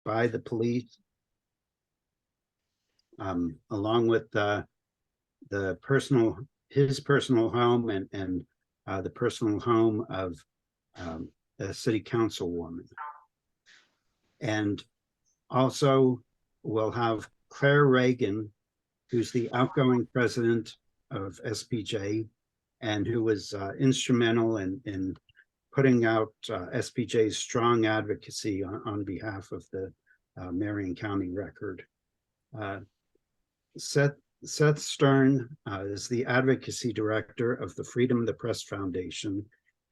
by the police, along with his personal home and the personal home of a city councilwoman. And also we'll have Claire Regan, who's the outgoing president of SPJ and who was instrumental in putting out SPJ's strong advocacy on behalf of the Marion County Record. Seth Stern is the advocacy director of the Freedom of the Press Foundation,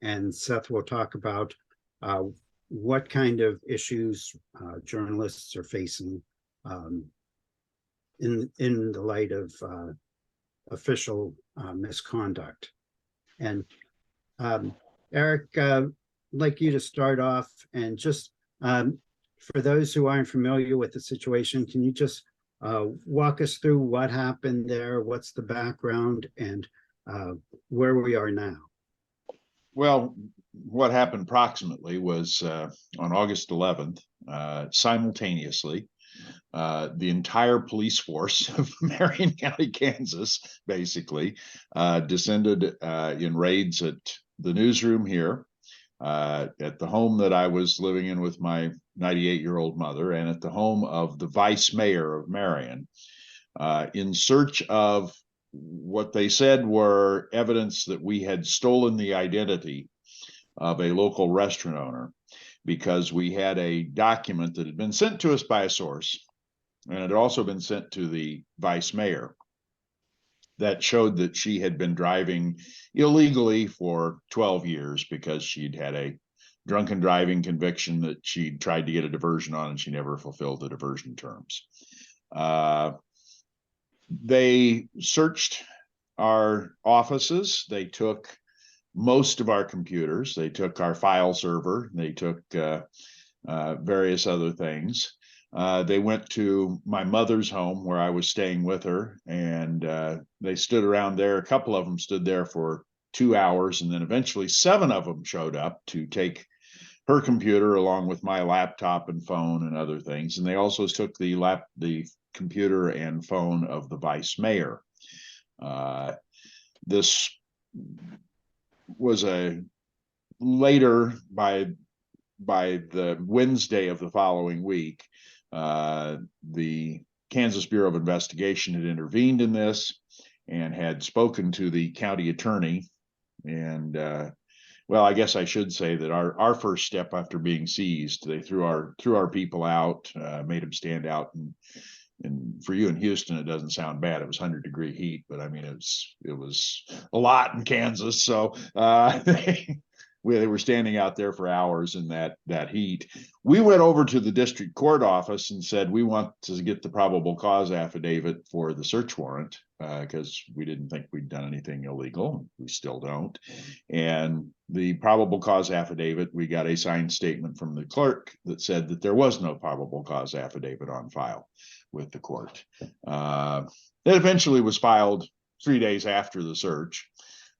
and Seth will talk about what kind of issues journalists are facing in the light of official misconduct. And Eric, I'd like you to start off, and just for those who aren't familiar with the situation, can you just walk us through what happened there, what's the background, and where we are now? Well, what happened approximately was on August 11th, simultaneously, the entire police force of Marion County, Kansas, basically descended in raids at the newsroom here, at the home that I was living in with my 98-year-old mother, and at the home of the vice mayor of Marion, in search of what they said were evidence that we had stolen the identity of a local restaurant owner, because we had a document that had been sent to us by a source, and it had also been sent to the vice mayor, that showed that she had been driving illegally for 12 years because she'd had a drunken driving conviction that she'd tried to get a diversion on, and she never fulfilled the diversion terms. They searched our offices. They took most of our computers. They took our file server. They took various other things. They went to my mother's home where I was staying with her, and they stood around there. A couple of them stood there for 2 hours, and then eventually 7 of them showed up to take her computer along with my laptop and phone and other things. And they also took the computer and phone of the vice mayor. This was later, by the Wednesday of the following week, the Kansas Bureau of Investigation had intervened in this and had spoken to the county attorney. And well, I guess I should say that our first step after being seized, they threw our people out, made them stand out. And for you in Houston, it doesn't sound bad. It was 100-degree heat, but I mean, it was a lot in Kansas. So they were standing out there for hours in that heat. We went over to the district court office and said, we want to get the probable cause affidavit for the search warrant, because we didn't think we'd done anything illegal. We still don't. And the probable cause affidavit, we got a signed statement from the clerk that said that there was no probable cause affidavit on file with the court. That eventually was filed 3 days after the search.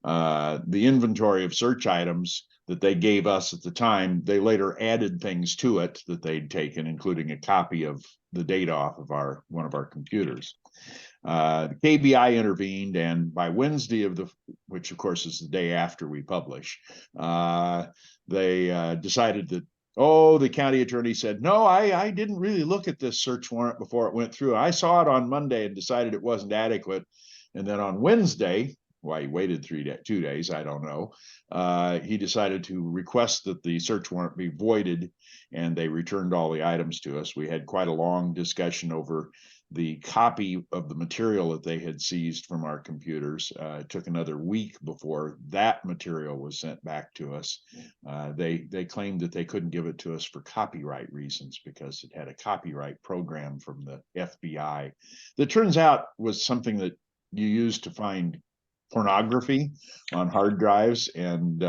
The inventory of search items that they gave us at the time, they later added things to it that they'd taken, including a copy of the data off of one of our computers. The KBI intervened, and by Wednesday which of course is the day after we publish, they decided that, the county attorney said, no, I didn't really look at this search warrant before it went through. I saw it on Monday and decided it wasn't adequate. And then on Wednesday, why he waited 2 days, I don't know, he decided to request that the search warrant be voided, and they returned all the items to us. We had quite a long discussion over the copy of the material that they had seized from our computers. It took another week before that material was sent back to us. They claimed that they couldn't give it to us for copyright reasons because it had a copyright program from the FBI that turns out was something that you use to find pornography on hard drives, and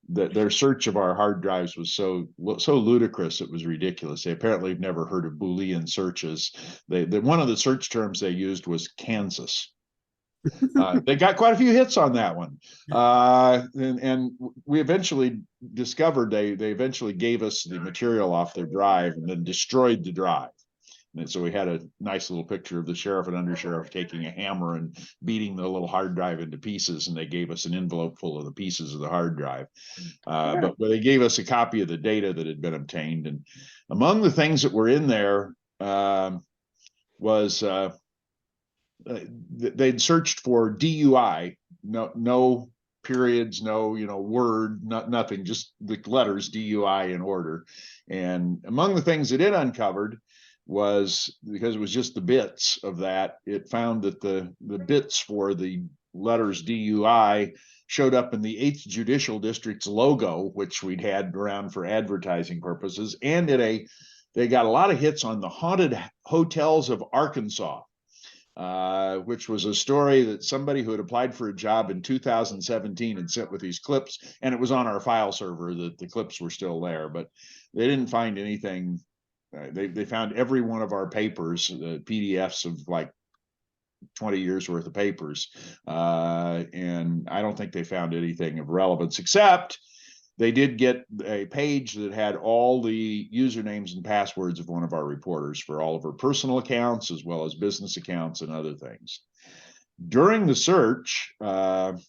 their search of our hard drives was so ludicrous it was ridiculous. They apparently have never heard of Boolean searches. One of the search terms they used was Kansas. They got quite a few hits on that one. And we eventually discovered they eventually gave us the material off their drive and then destroyed the drive. And so we had a nice little picture of the sheriff and undersheriff taking a hammer and beating the little hard drive into pieces. And they gave us an envelope full of the pieces of the hard drive. But they gave us a copy of the data that had been obtained. And among the things that were in there was they'd searched for DUI, no periods, no word, nothing, just the letters DUI in order. And among the things that it uncovered was, because it was just the bits of that, it found that the bits for the letters DUI showed up in the 8th Judicial District's logo, which we'd had around for advertising purposes, and they got a lot of hits on the haunted hotels of Arkansas, which was a story that somebody who had applied for a job in 2017 had sent with these clips, and it was on our file server that the clips were still there, but they didn't find anything. They found every one of our papers, PDFs of like 20 years worth of papers, and I don't think they found anything of relevance, except they did get a page that had all the usernames and passwords of one of our reporters for all of her personal accounts as well as business accounts and other things. During the search, one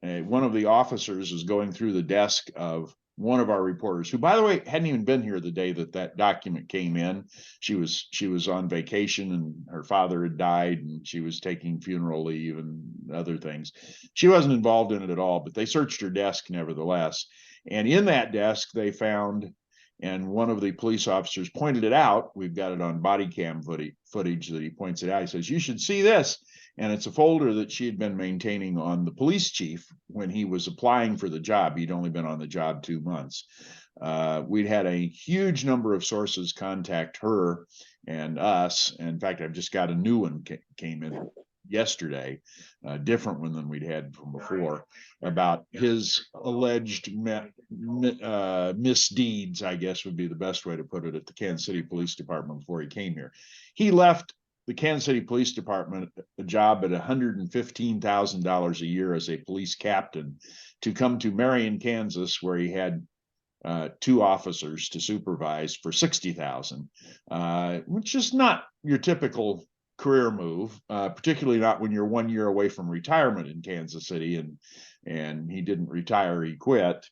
of the officers was going through the desk of one of our reporters, who, by the way, hadn't even been here the day that document came in. She was on vacation, and her father had died, and she was taking funeral leave and other things. She wasn't involved in it at all, but they searched her desk nevertheless. And in that desk, they found, and one of the police officers pointed it out. We've got it on body cam footage that he points it out. He says, "You should see this." And it's a folder that she had been maintaining on the police chief when he was applying for the job. He'd only been on the job 2 months. We'd had a huge number of sources contact her and us. In fact, I've just got a new one came in yesterday, a different one than we'd had from before, about his alleged misdeeds, I guess would be the best way to put it, at the Kansas City Police Department before he came here. He left the Kansas City Police Department a job at $115,000 a year as a police captain to come to Marion, Kansas, where he had 2 officers to supervise for $60,000, which is not your typical career move, particularly not when you're 1 year away from retirement in Kansas City, and he didn't retire, he quit.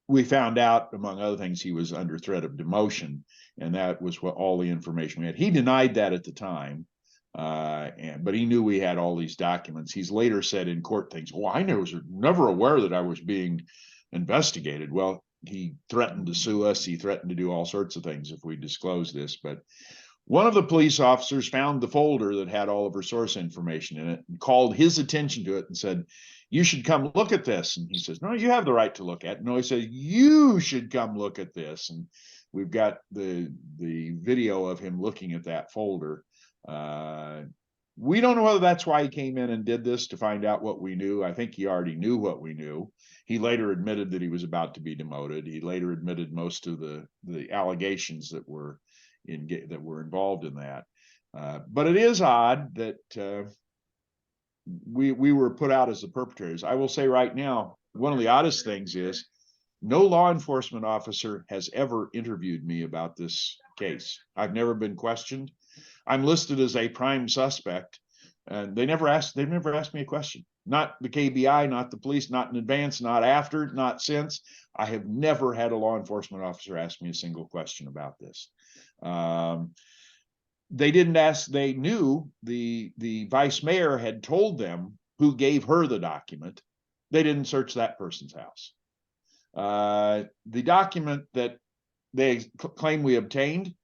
We found out, among other things, he was under threat of demotion, and that was what all the information we had. He denied that at the time, but he knew we had all these documents. He's later said in court things, "Well, I was never aware that I was being investigated." Well, he threatened to sue us. He threatened to do all sorts of things if we disclosed this. But one of the police officers found the folder that had all of her source information in it and called his attention to it and said, "You should come look at this." And he says, "No, you have the right to look at it." No, he says, "You should come look at this." And we've got the video of him looking at that folder. We don't know whether that's why he came in and did this, to find out what we knew. I think he already knew what we knew. He later admitted that he was about to be demoted. He later admitted most of the allegations that were involved in that. But it is odd that we were put out as the perpetrators. I will say right now, one of the oddest things is no law enforcement officer has ever interviewed me about this case. I've never been questioned. I'm listed as a prime suspect, and they've never asked me a question. Not the KBI, not the police, not in advance, not after, not since. I have never had a law enforcement officer ask me a single question about this. They didn't ask. They knew the vice mayor had told them who gave her the document. They didn't search that person's house. The document that they claim we obtained,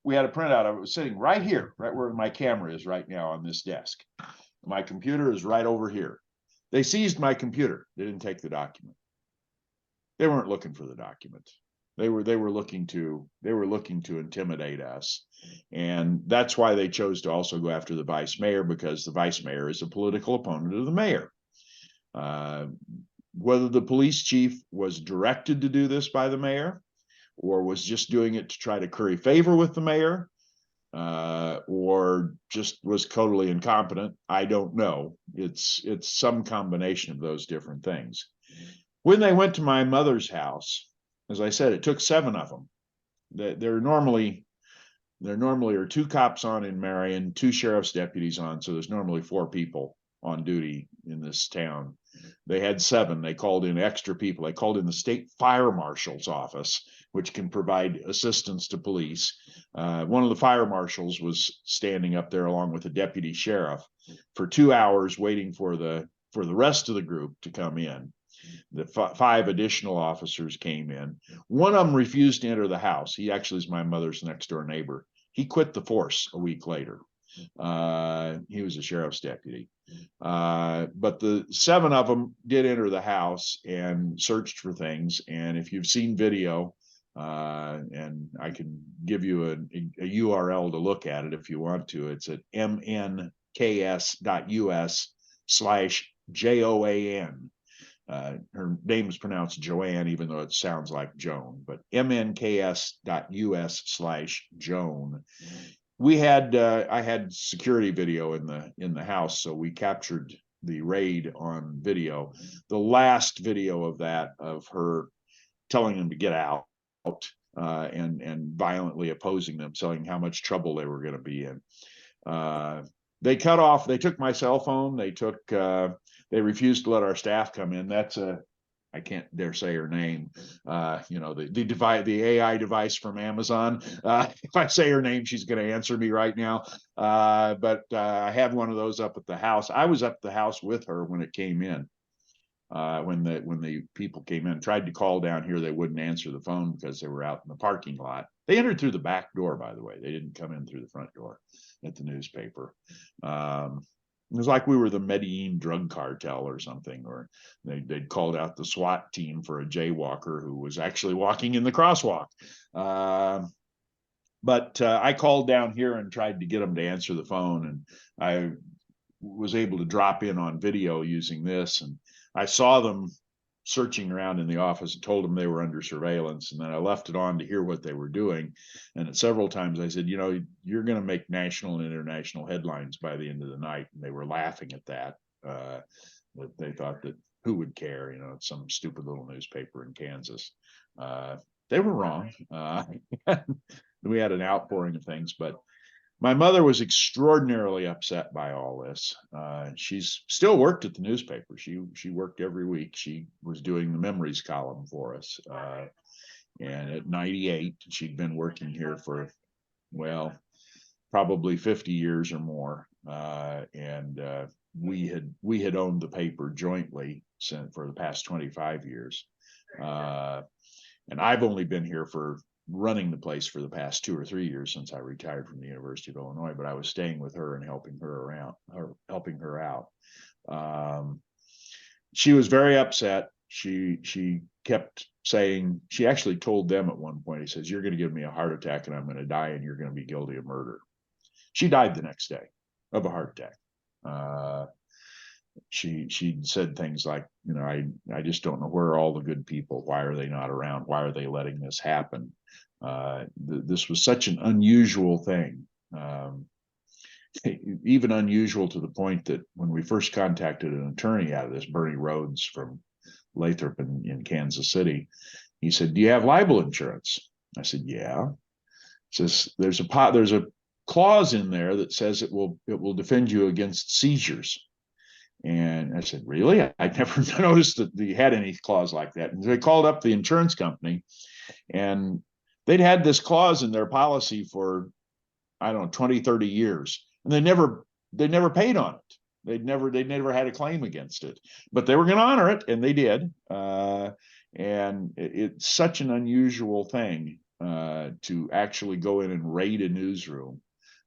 we had a printout of it. It was sitting right here, right where my camera is right now on this desk. My computer is right over here. They seized my computer. They didn't take the document. They weren't looking for the document. They were looking to intimidate us, and that's why they chose to also go after the vice mayor, because the vice mayor is a political opponent of the mayor. Whether the police chief was directed to do this by the mayor, or was just doing it to try to curry favor with the mayor, or just was totally incompetent. I don't know. It's some combination of those different things. When they went to my mother's house, as I said, it took 7 of them. There normally are 2 cops on in Marion, 2 sheriff's deputies on, so there's normally 4 people on duty in this town. They had 7. They called in extra people. They called in the state fire marshal's office, which can provide assistance to police. One of the fire marshals was standing up there along with a deputy sheriff for 2 hours waiting for the rest of the group to come in. The 5 additional officers came in. One of them refused to enter the house. He actually is my mother's next door neighbor. He quit the force a week later. He was a sheriff's deputy. But the 7 of them did enter the house and searched for things. And if you've seen video, and I can give you a URL to look at it if you want to, it's at mnks.us/JOAN. Her name is pronounced Joanne, even though it sounds like Joan, but mnks.us/Joan. We had I had security video in the house, so we captured the raid on video. The last video of that, of her telling them to get out, and violently opposing them, saying how much trouble they were going to be in. They took my cell phone. They refused to let our staff come in. I can't dare say her name. The AI device from Amazon. If I say her name, she's going to answer me right now. But I had one of those up at the house. I was up at the house with her when it came in. When the people came in, tried to call down here, they wouldn't answer the phone because they were out in the parking lot. They entered through the back door, by the way. They didn't come in through the front door at the newspaper. It was like we were the Medellin drug cartel or something, or they'd called out the SWAT team for a jaywalker who was actually walking in the crosswalk. But I called down here and tried to get them to answer the phone, and I was able to drop in on video using this, and I saw them searching around in the office and told them they were under surveillance. And then I left it on to hear what they were doing. And at several times I said, you're going to make national and international headlines by the end of the night. And they were laughing at that. They thought that who would care? It's some stupid little newspaper in Kansas. They were wrong. We had an outpouring of things, but my mother was extraordinarily upset by all this. She's still worked at the newspaper. She worked every week. She was doing the memories column for us. And at 98, she'd been working here for, probably 50 years or more. And we had owned the paper jointly for the past 25 years. And I've only been here for running the place for the past 2 or 3 years since I retired from the University of Illinois, but I was staying with her and helping her out. She was very upset. She kept saying, she actually told them at one point, he says, "You're going to give me a heart attack and I'm going to die and you're going to be guilty of murder." She died the next day of a heart attack. She said things like, I just don't know where are all the good people. Why are they not around? Why are they letting this happen? This was such an unusual thing, even unusual to the point that when we first contacted an attorney out of this, Bernie Rhodes from Lathrop in Kansas City, he said, "Do you have libel insurance?" I said, "Yeah." He says, there's a clause in there that says it will defend you against seizures. And I said, "Really? I never noticed that you had any clause like that." And they called up the insurance company, and they'd had this clause in their policy for, 20, 30 years. And they never paid on it. They'd never had a claim against it, but they were going to honor it, and they did. And it's such an unusual thing to actually go in and raid a newsroom.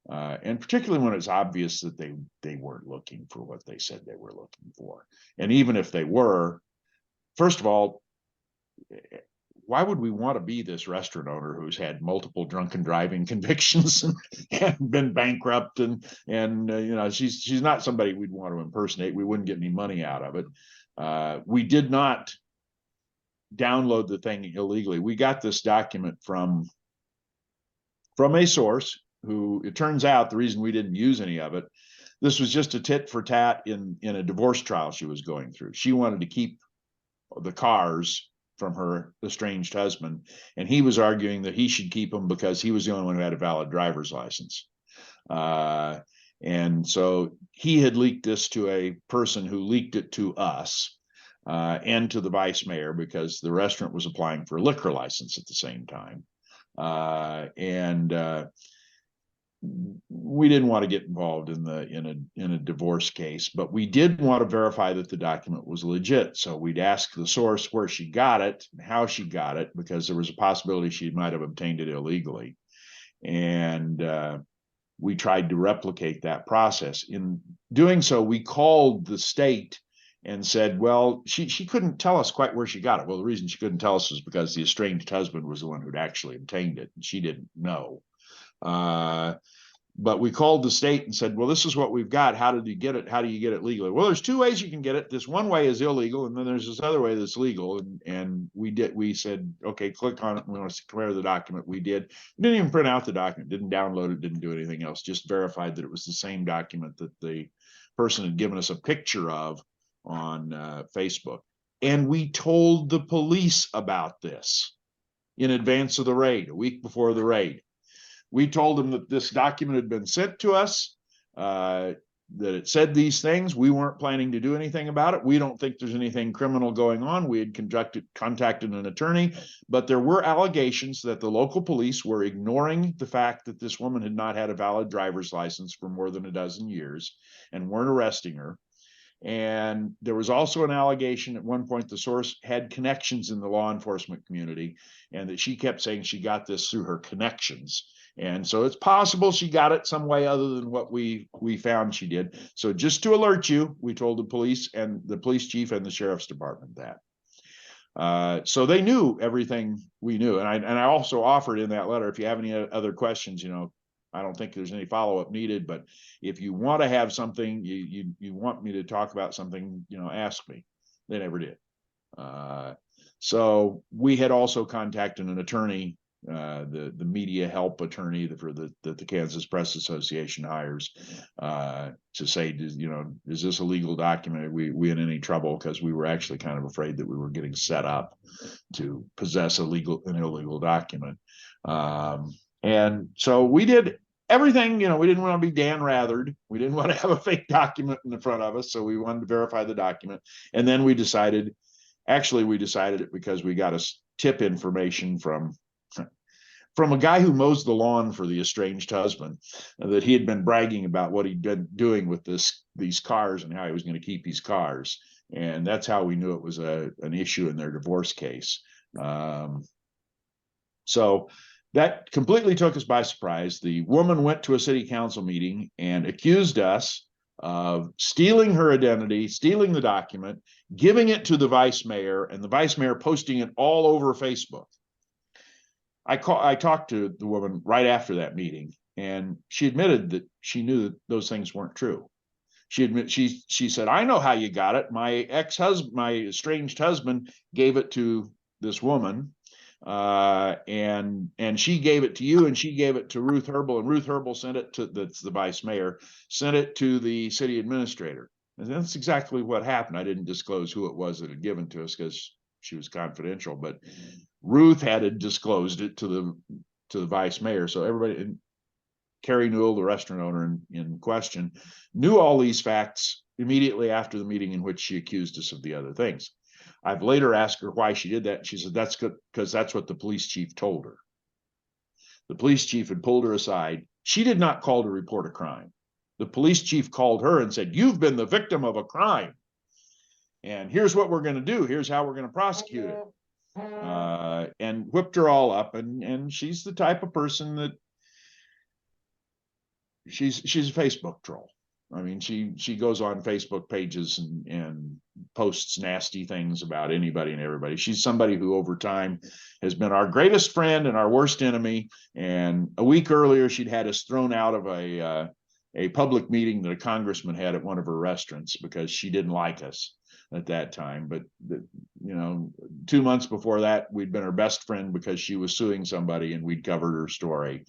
And particularly when it's obvious that they weren't looking for what they said they were looking for. And even if they were, first of all, why would we want to be this restaurant owner who's had multiple drunken driving convictions and been bankrupt and she's not somebody we'd want to impersonate. We wouldn't get any money out of it. We did not download the thing illegally. We got this document from a source who it turns out the reason we didn't use any of it, this was just a tit for tat in a divorce trial she was going through. She wanted to keep the cars from her estranged husband, and he was arguing that he should keep them because he was the only one who had a valid driver's license. And so he had leaked this to a person who leaked it to us and to the vice mayor, because the restaurant was applying for a liquor license at the same time. We didn't want to get involved in a divorce case, but we did want to verify that the document was legit. So we'd ask the source where she got it and how she got it, because there was a possibility she might have obtained it illegally. And we tried to replicate that process. In doing so, we called the state and said, well, she couldn't tell us quite where she got it. Well, the reason she couldn't tell us was because the estranged husband was the one who'd actually obtained it, and she didn't know. But we called the state and said, well, this is what we've got. How did you get it? How do you get it legally? Well, there's two ways you can get it. This one way is illegal, and then there's this other way that's legal. And we said, okay, click on it. We want to compare the document. We did. We didn't even print out the document, didn't download it, didn't do anything else, just verified that it was the same document that the person had given us a picture of on Facebook. And we told the police about this in advance of the raid, a week before the raid. We told them that this document had been sent to us, that it said these things. We weren't planning to do anything about it. We don't think there's anything criminal going on. We had contacted an attorney, but there were allegations that the local police were ignoring the fact that this woman had not had a valid driver's license for more than a dozen years and weren't arresting her. And there was also an allegation at one point the source had connections in the law enforcement community, and that she kept saying she got this through her connections. And so it's possible she got it some way other than what we found she did. So just to alert you, we told the police and the police chief and the sheriff's department that. So they knew everything we knew. And I also offered in that letter, if you have any other questions, I don't think there's any follow-up needed, but if you want to have something, you want me to talk about something, ask me. They never did. So we had also contacted an attorney, the media help attorney that the Kansas Press Association hires, to say, is this a legal document? Are we in any trouble? Because we were actually kind of afraid that we were getting set up to possess an illegal document. And so we did everything. We didn't want to be Dan Rathered. We didn't want to have a fake document in the front of us. So we wanted to verify the document. And then we decided it because we got a tip information from a guy who mows the lawn for the estranged husband, that he had been bragging about what he'd been doing with these cars and how he was going to keep these cars. And that's how we knew it was an issue in their divorce case. So that completely took us by surprise. The woman went to a city council meeting and accused us of stealing her identity, stealing the document, giving it to the vice mayor, and the vice mayor posting it all over Facebook. I talked to the woman right after that meeting, and she admitted that she knew that those things weren't true. She said, I know how you got it. My estranged husband gave it to this woman, and she gave it to you, and she gave it to Ruth Herbal, and Ruth Herbal sent it to the vice mayor, sent it to the city administrator. And that's exactly what happened. I didn't disclose who it was that had given to us because she was confidential, but Ruth had disclosed it to the vice mayor. So everybody, and Carrie Newell, the restaurant owner in question, knew all these facts immediately after the meeting in which she accused us of the other things. I've later asked her why she did that. And she said, that's good because that's what the police chief told her. The police chief had pulled her aside. She did not call to report a crime. The police chief called her and said, you've been the victim of a crime. And here's what we're going to do. Here's how we're going to prosecute it. And whipped her all up. And she's the type of person that she's a Facebook troll. I mean, she goes on Facebook pages and posts nasty things about anybody and everybody. She's somebody who over time has been our greatest friend and our worst enemy. And a week earlier, she'd had us thrown out of a public meeting that a congressman had at one of her restaurants because she didn't like us. at that time. But, you know, 2 months before that, we'd been her best friend because she was suing somebody and we'd covered her story.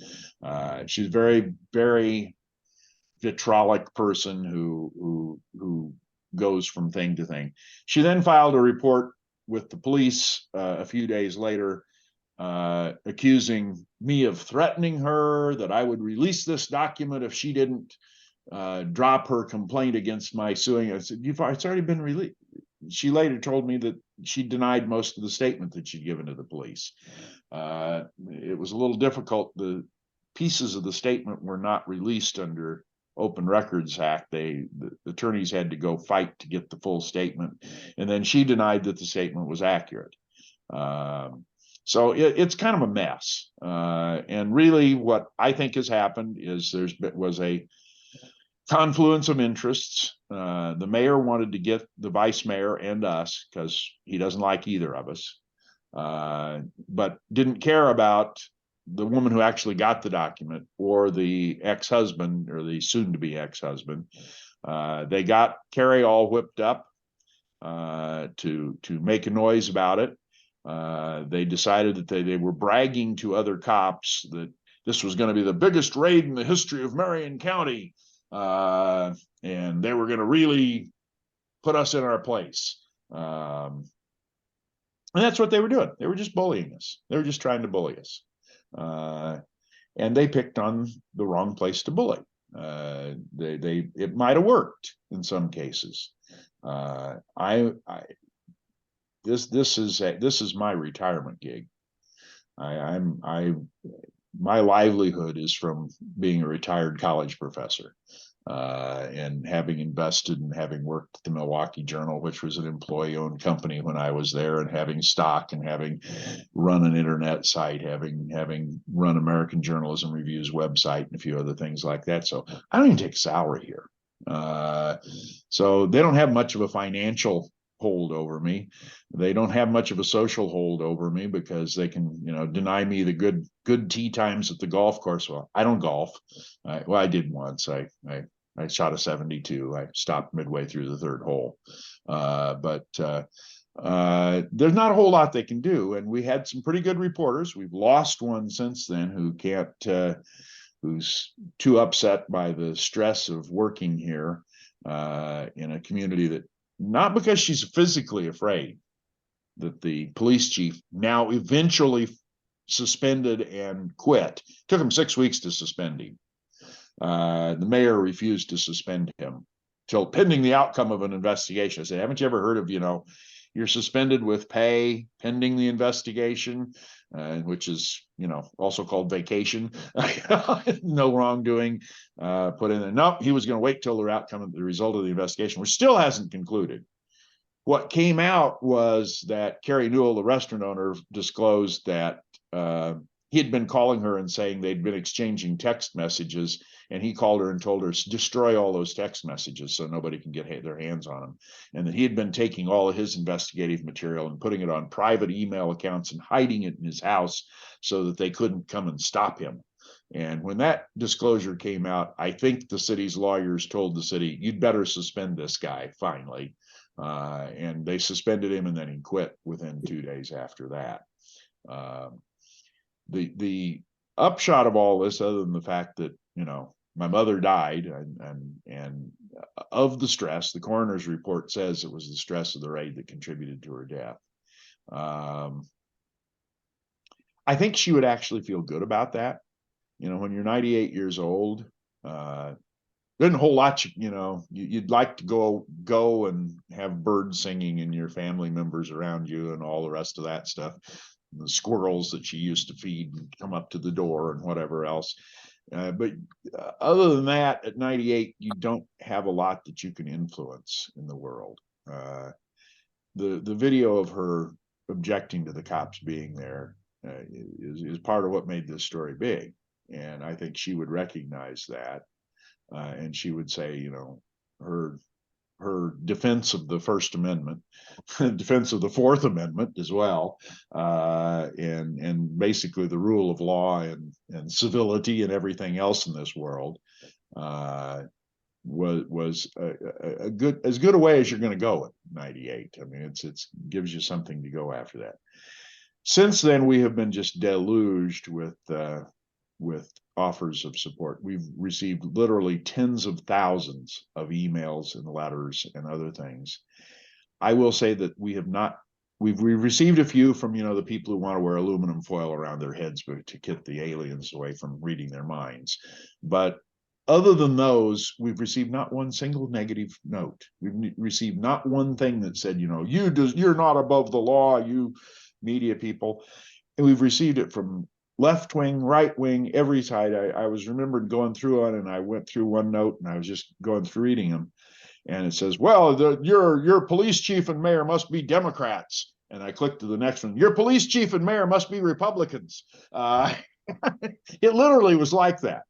She's very, very vitriolic person who goes from thing to thing. She then filed a report with the police a few days later, accusing me of threatening her, that I would release this document if she didn't drop her complaint against my suing. I said, it's already been released. She later told me that she denied most of the statement that she'd given to the police. It was a little difficult. The pieces of the statement were not released under Open Records Act. The attorneys had to go fight to get the full statement, and then she denied that the statement was accurate. So it's kind of a mess. And really, what I think has happened is was a confluence of interests. The mayor wanted to get the vice mayor and us because he doesn't like either of us, but didn't care about the woman who actually got the document or the ex-husband or the soon-to-be ex-husband. They got Carrie all whipped up to make a noise about it. They decided that they were bragging to other cops that this was going to be the biggest raid in the history of Marion County, and they were going to really put us in our place. And that's what they were doing. They were just bullying us. They were just trying to bully us. And they picked on the wrong place to bully. It might have worked in some cases. This is my retirement gig. My livelihood is from being a retired college professor, and having invested and having worked at the Milwaukee Journal, which was an employee-owned company when I was there, and having stock and having run an internet site, having run American Journalism Review's website and a few other things like that. So I don't even take salary here. So they don't have much of a financial hold over me. They don't have much of a social hold over me because they can, deny me the good tee times at the golf course. Well, I don't golf. I did once. I shot a 72. I stopped midway through the third hole. But there's not a whole lot they can do. And we had some pretty good reporters. We've lost one since then who's too upset by the stress of working here in a community that, not because she's physically afraid, that the police chief now eventually suspended and quit. Took him 6 weeks to suspend him. The mayor refused to suspend him till pending the outcome of an investigation. I said, haven't you ever heard of, you're suspended with pay pending the investigation, which is, also called vacation. No wrongdoing put in there. No, he was going to wait till the outcome of the result of the investigation, which still hasn't concluded. What came out was that Carrie Newell, the restaurant owner, disclosed that he had been calling her and saying they'd been exchanging text messages, and he called her and told her, destroy all those text messages so nobody can get their hands on them, and that he had been taking all of his investigative material and putting it on private email accounts and hiding it in his house so that they couldn't come and stop him. And when that disclosure came out, I think the city's lawyers told the city, you'd better suspend this guy finally. And they suspended him, and then he quit within 2 days after that. The upshot of all this, other than the fact that, my mother died and of the stress, the coroner's report says it was the stress of the raid that contributed to her death. I think she would actually feel good about that. When you're 98 years old, there's a whole lot, you'd like to go and have birds singing and your family members around you and all the rest of that stuff. The squirrels that she used to feed and come up to the door and whatever else. But other than that, at 98, you don't have a lot that you can influence in the world. The video of her objecting to the cops being there is part of what made this story big. And I think she would recognize that. And she would say, her defense of the First Amendment, defense of the Fourth Amendment as well, and basically the rule of law and civility and everything else in this world, was a good, as good a way as you're going to go at 98. I mean, it's gives you something to go after that. Since then, we have been just deluged with offers of support. We've received literally tens of thousands of emails and letters and other things. I will say that we've received a few from, the people who want to wear aluminum foil around their heads to get the aliens away from reading their minds. But other than those, we've received not one single negative note. We've received not one thing that said, you're not above the law, you media people. And we've received it from left wing, right wing, every side. I was remembered going through on, and I went through one note, and I was just going through reading them. And it says, well, your police chief and mayor must be Democrats. And I clicked to the next one. Your police chief and mayor must be Republicans. It literally was like that.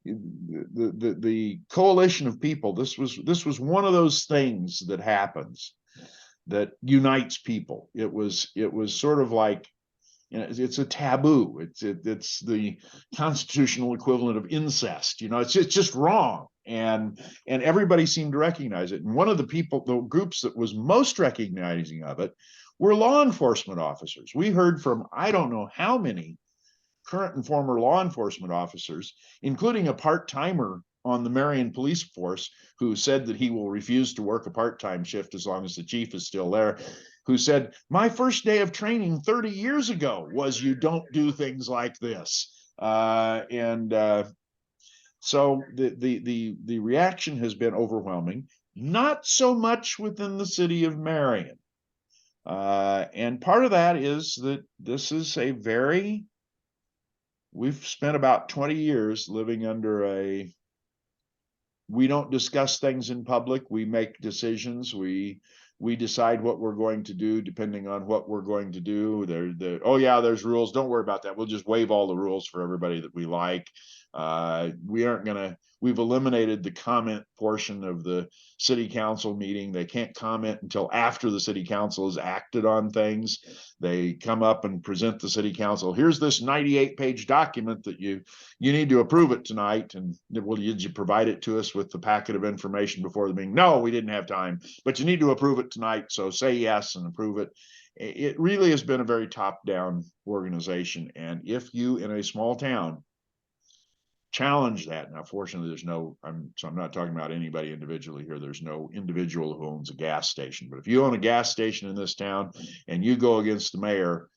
The coalition of people. This was one of those things that happens that unites people. It was sort of like, it's a taboo. It's the constitutional equivalent of incest. It's just wrong. And everybody seemed to recognize it. And one of the groups that was most recognizing of it were law enforcement officers. We heard from, I don't know how many current and former law enforcement officers, including a part-timer on the Marion police force, who said that he will refuse to work a part-time shift as long as the chief is still there, who said, my first day of training 30 years ago was, you don't do things like this. So the reaction has been overwhelming, not so much within the city of Marion. And part of that is that this is we've spent about 20 years living under we don't discuss things in public. We make decisions. We decide what we're going to do depending on what we're going to do. There's rules. Don't worry about that. We'll just waive all the rules for everybody that we like. We've eliminated the comment portion of the city council meeting. They can't comment until after the city council has acted on things. They come up and present the city council. Here's this 98-page document that you need to approve it tonight. And well, did you provide it to us with the packet of information before the meeting? No, we didn't have time, but you need to approve it tonight. So say yes and approve it. It really has been a very top-down organization. And if you, in a small town, challenge that. Now, fortunately, I'm not talking about anybody individually here. There's no individual who owns a gas station. But if you own a gas station in this town and you go against the mayor,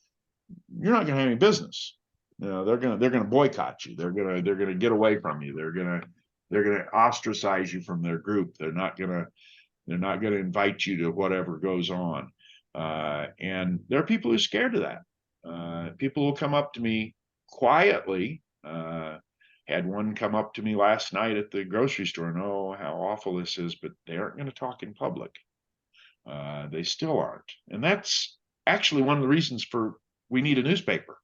you're not going to have any business. They're going to boycott you. They're going to get away from you. They're going to ostracize you from their group. They're not going to invite you to whatever goes on. And there are people who are scared of that. People will come up to me quietly. Had one come up to me last night at the grocery store and, oh, how awful this is, but they aren't going to talk in public. They still aren't. And that's actually one of the reasons we need a newspaper.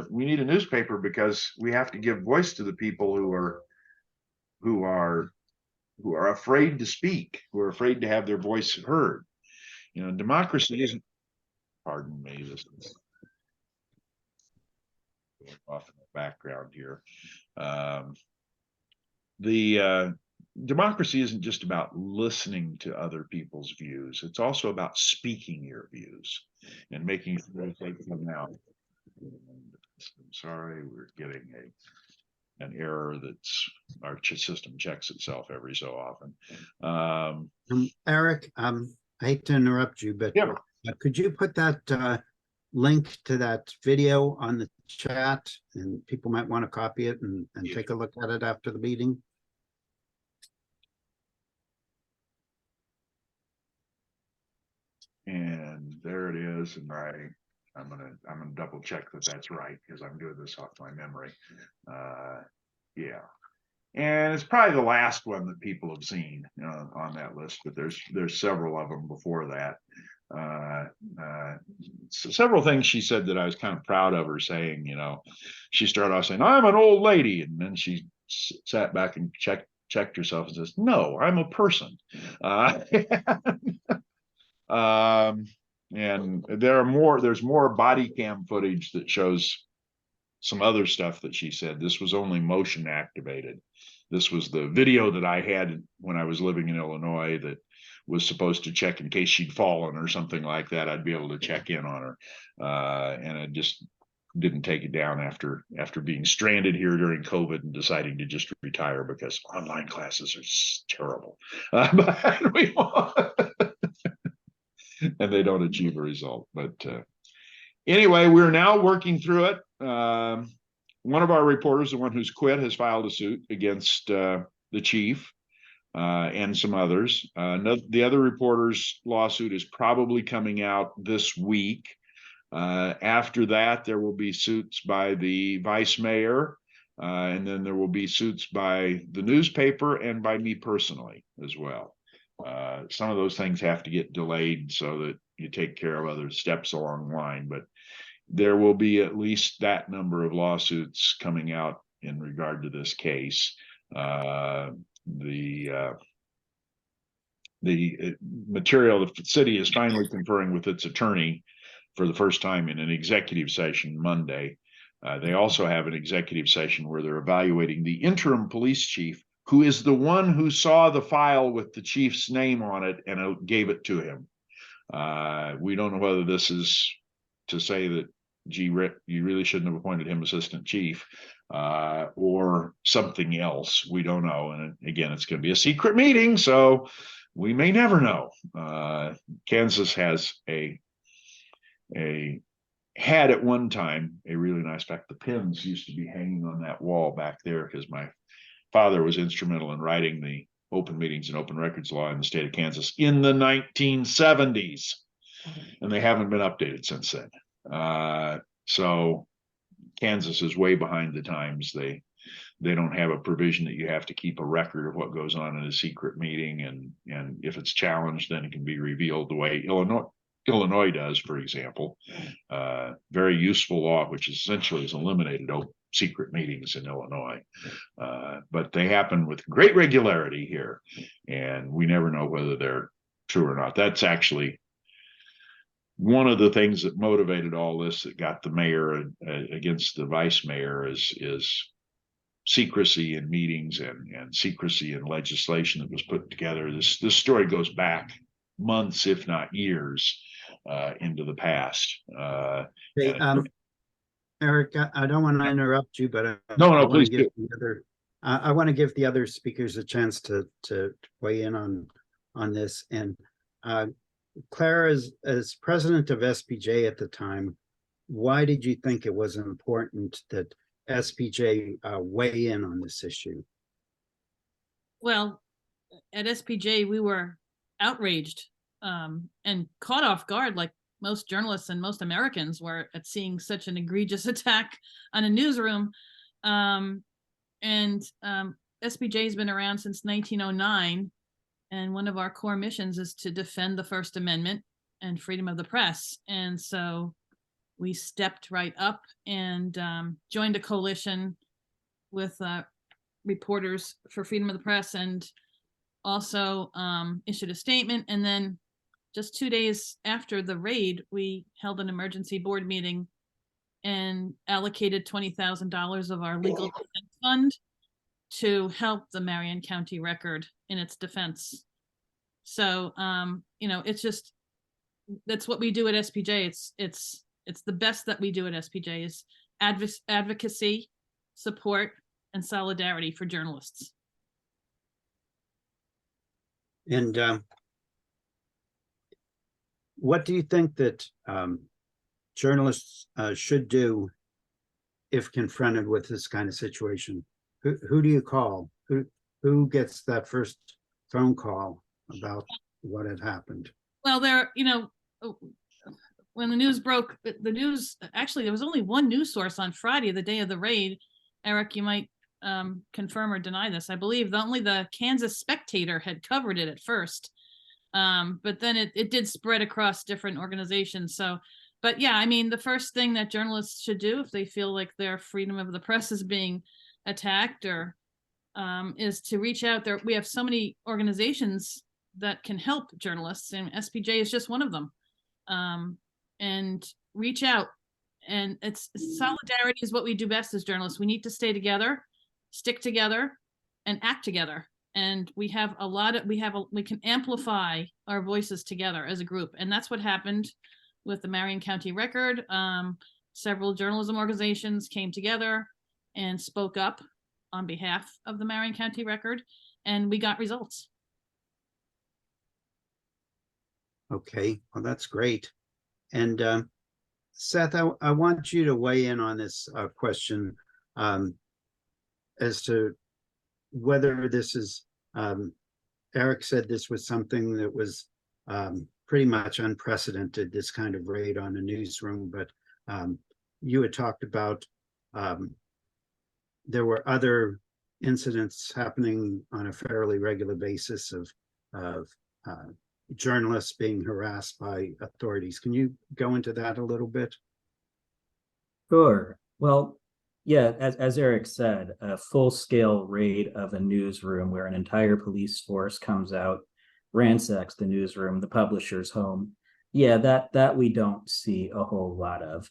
We need a newspaper because we have to give voice to the people who are afraid to speak, who are afraid to have their voice heard. Democracy isn't, pardon me, this is off in the background here. The democracy isn't just about listening to other people's views. It's also about speaking your views and making sure they come out. I'm sorry, we're getting an error that's our system checks itself every so often. Eric, I hate to interrupt you, but yeah. Could you put that link to that video on the chat, and people might want to copy it and take a look at it after the meeting? And there it is. And I'm gonna double check that that's right, because I'm doing this off my memory. Yeah. And it's probably the last one that people have seen on that list, but there's several of them before that. So several things she said that I was kind of proud of her saying. She started off saying, I'm an old lady, and then she sat back and checked herself and says, no, I'm a person. And there's more body cam footage that shows some other stuff that she said. This was only motion activated. This was the video that I had when I was living in Illinois that was supposed to check in case she'd fallen or something like that. I'd be able to check in on her. And I just didn't take it down after being stranded here during COVID and deciding to just retire because online classes are terrible. And they don't achieve a result. But anyway, we're now working through it. One of our reporters, the one who's quit, has filed a suit against the chief and some others. The other reporter's lawsuit is probably coming out this week. After that, there will be suits by the vice mayor, and then there will be suits by the newspaper and by me personally as well. Some of those things have to get delayed so that you take care of other steps along the line, but there will be at least that number of lawsuits coming out in regard to this case. The material the city is finally conferring with its attorney for the first time in an executive session Monday. They also have an executive session where they're evaluating the interim police chief, who is the one who saw the file with the chief's name on it and gave it to him. We don't know whether this is to say that, gee, Rick, you really shouldn't have appointed him assistant chief, or something else. We don't know. And again, it's going to be a secret meeting, so we may never know. Kansas has had at one time a really nice, in fact, the pins used to be hanging on that wall back there because my father was instrumental in writing the open meetings and open records law in the state of Kansas in the 1970s, and they haven't been updated since then. So Kansas is way behind the times. They don't have a provision that you have to keep a record of what goes on in a secret meeting, and if it's challenged, then it can be revealed the way Illinois does, for example. Very useful law, which essentially has eliminated secret meetings in Illinois. But they happen with great regularity here, and we never know whether they're true or not. That's actually one of the things that motivated all this, that got the mayor against the vice mayor, is secrecy in meetings and secrecy in legislation that was put together. This story goes back months, if not years, into the past. Hey, Eric, I don't want to interrupt you, but no, please do. I want to give the other speakers a chance to weigh in on this. And Claire, as president of SPJ at the time, why did you think it was important that SPJ weigh in on this issue? Well, at SPJ, we were outraged and caught off guard, like most journalists and most Americans were, at seeing such an egregious attack on a newsroom. SPJ has been around since 1909. And one of our core missions is to defend the First Amendment and freedom of the press. And so we stepped right up and joined a coalition with Reporters for Freedom of the Press, and also issued a statement. And then just 2 days after the raid, we held an emergency board meeting and allocated $20,000 of our legal defense fund to help the Marion County Record in its defense. So, it's just, that's what we do at SPJ. It's the best that we do at SPJ is advocacy, support, and solidarity for journalists. And what do you think that journalists should do if confronted with this kind of situation? Who do you call? Who gets that first phone call about what had happened? Well, when the news broke, actually, there was only one news source on Friday, the day of the raid. Eric, you might confirm or deny this. I believe only the Kansas Spectator had covered it at first. But then it did spread across different organizations. So, but yeah, I mean, the first thing that journalists should do if they feel like their freedom of the press is being attacked or is to reach out there. We have so many organizations that can help journalists, and SPJ is just one of them. And reach out And it's solidarity is what we do best as journalists. We need to stay together, stick together, and act together. And we have a lot of, we can amplify our voices together as a group. And that's what happened with the Marion County Record. Several journalism organizations came together and spoke up on behalf of the Marion County Record, and we got results. Okay, well, that's great. And Seth, I want you to weigh in on this question as to whether this is, Eric said this was something that was pretty much unprecedented, this kind of raid on a newsroom, but you had talked about there were other incidents happening on a fairly regular basis of journalists being harassed by authorities. Can you go into that a little bit? Sure. Well, yeah, as Eric said, a full-scale raid of a newsroom where an entire police force comes out, ransacks the newsroom, the publisher's home. Yeah, that we don't see a whole lot of.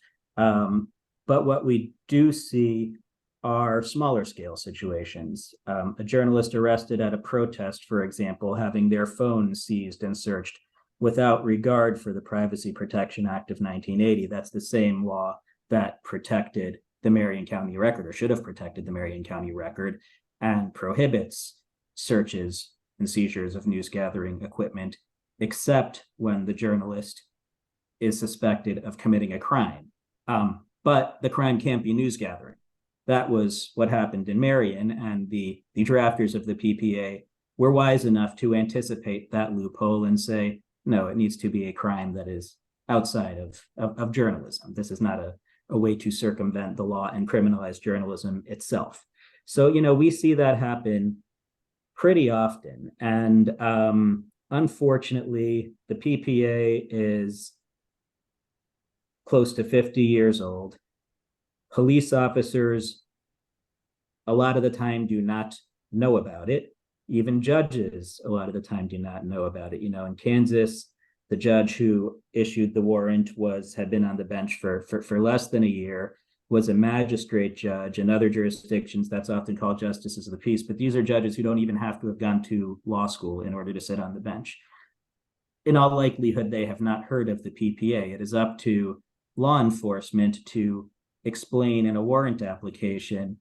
But what we do see are smaller scale situations. A journalist arrested at a protest, for example, having their phone seized and searched without regard for the Privacy Protection Act of 1980. That's the same law that protected the Marion County Record, or should have protected the Marion County Record, and prohibits searches and seizures of news gathering equipment, except when the journalist is suspected of committing a crime. But the crime can't be news gathering. That was what happened in Marion, and the drafters of the PPA were wise enough to anticipate that loophole and say, no, it needs to be a crime that is outside of journalism. This is not a way to circumvent the law and criminalize journalism itself. So, we see that happen pretty often. And unfortunately, the PPA is close to 50 years old. Police officers, a lot of the time, do not know about it. Even judges, a lot of the time, do not know about it. In Kansas, the judge who issued the warrant had been on the bench for less than a year, was a magistrate judge. In other jurisdictions, that's often called justices of the peace, but these are judges who don't even have to have gone to law school in order to sit on the bench. In all likelihood, they have not heard of the PPA. It is up to law enforcement to explain in a warrant application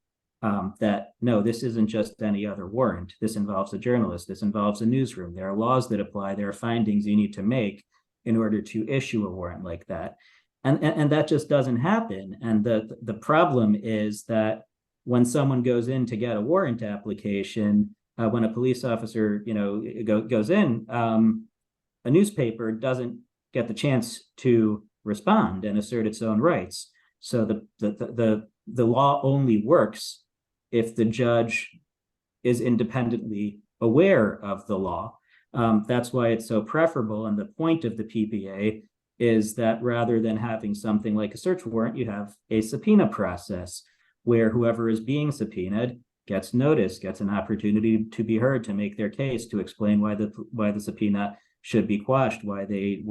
that, no, this isn't just any other warrant. This involves a journalist. This involves a newsroom. There are laws that apply. There are findings you need to make in order to issue a warrant like that. And that just doesn't happen. And the problem is that when someone goes in to get a warrant application, when a police officer, goes in, a newspaper doesn't get the chance to respond and assert its own rights. So the law only works if the judge is independently aware of the law. That's why it's so preferable. And the point of the PPA is that rather than having something like a search warrant, you have a subpoena process where whoever is being subpoenaed gets notice, gets an opportunity to be heard, to make their case, to explain why the subpoena should be quashed, why they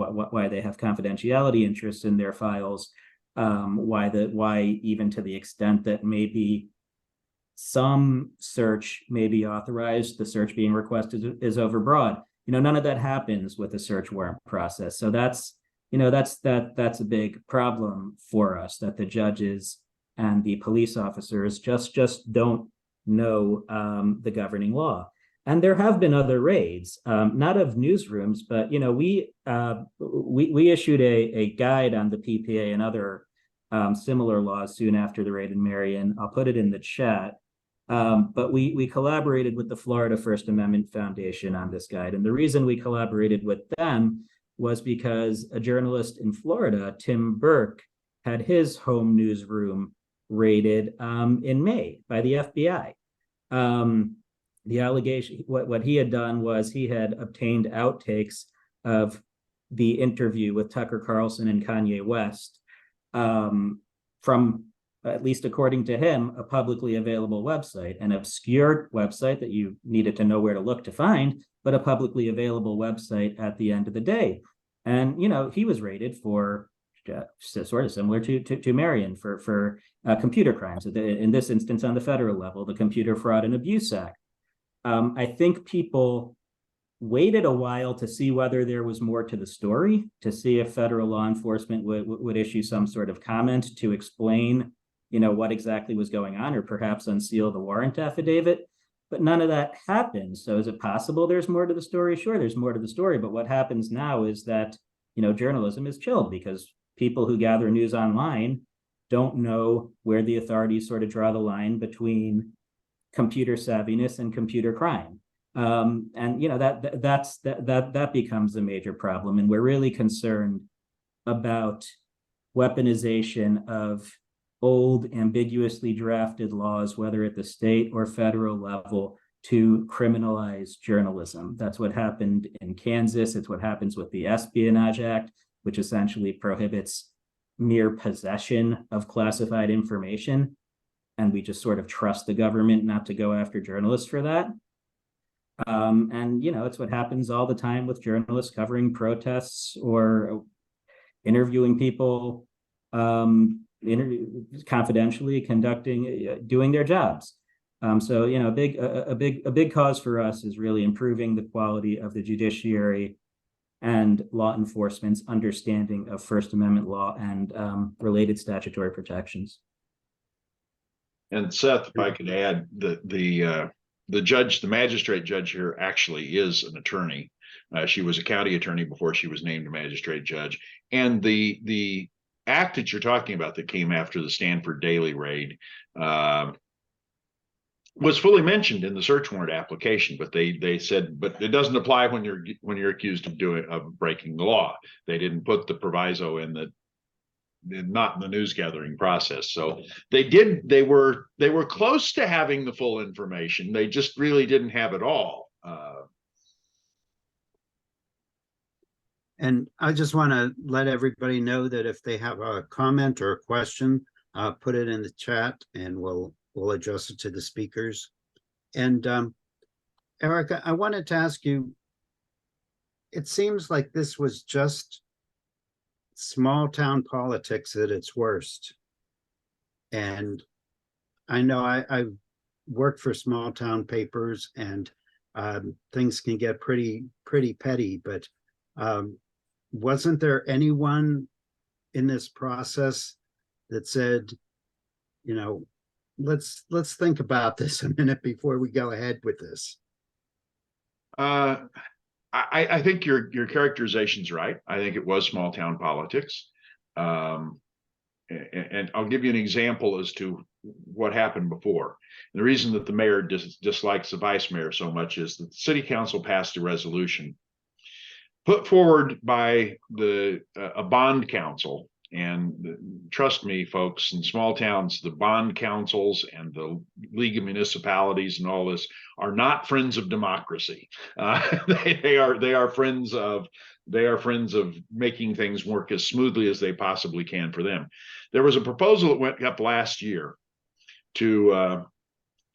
have confidentiality interests in their files, why even to the extent that maybe some search may be authorized, the search being requested is overbroad. None of that happens with the search warrant process. So that's a big problem for us, that the judges and the police officers just don't know the governing law. And there have been other raids, not of newsrooms, but we issued a guide on the PPA and other similar laws soon after the raid in Marion. I'll put it in the chat. But we collaborated with the Florida First Amendment Foundation on this guide. And the reason we collaborated with them was because a journalist in Florida, Tim Burke, had his home newsroom raided in May by the FBI. The allegation, what he had done was he had obtained outtakes of the interview with Tucker Carlson and Kanye West from, at least according to him, a publicly available website, an obscure website that you needed to know where to look to find, but a publicly available website at the end of the day. And, he was raided for sort of similar to Marion for computer crimes. In this instance, on the federal level, the Computer Fraud and Abuse Act. I think people waited a while to see whether there was more to the story, to see if federal law enforcement would issue some sort of comment to explain, what exactly was going on, or perhaps unseal the warrant affidavit. But none of that happened. So is it possible there's more to the story? Sure, there's more to the story. But what happens now is that, journalism is chilled because people who gather news online don't know where the authorities sort of draw the line between computer savviness and computer crime. And that becomes a major problem. And we're really concerned about weaponization of old, ambiguously drafted laws, whether at the state or federal level, to criminalize journalism. That's what happened in Kansas. It's what happens with the Espionage Act, which essentially prohibits mere possession of classified information. And we just sort of trust the government not to go after journalists for that. And it's what happens all the time with journalists covering protests or interviewing people confidentially, doing their jobs. So a big cause for us is really improving the quality of the judiciary and law enforcement's understanding of First Amendment law and related statutory protections. And Seth, if I could add, the magistrate judge here actually is an attorney. She was a county attorney before she was named a magistrate judge. And the act that you're talking about that came after the Stanford Daily raid was fully mentioned in the search warrant application, but they said, but it doesn't apply when you're accused of breaking the law. They didn't put the proviso in that, not in the news gathering process. So they were close to having the full information. They just really didn't have it all. And I just want to let everybody know that if they have a comment or a question, put it in the chat and we'll address it to the speakers. And Erica, I wanted to ask you, it seems like this was just small town politics at its worst. And I know I've worked for small town papers and things can get pretty petty, but wasn't there anyone in this process that said, let's think about this a minute before we go ahead with this? I think your characterization's right. I think it was small town politics. And I'll give you an example as to what happened before. And the reason that the mayor dislikes the vice mayor so much is that the city council passed a resolution put forward by a bond council. And trust me, folks, in small towns, the bond councils and the League of Municipalities and all this are not friends of democracy. They are friends of making things work as smoothly as they possibly can for them. There was a proposal that went up last year to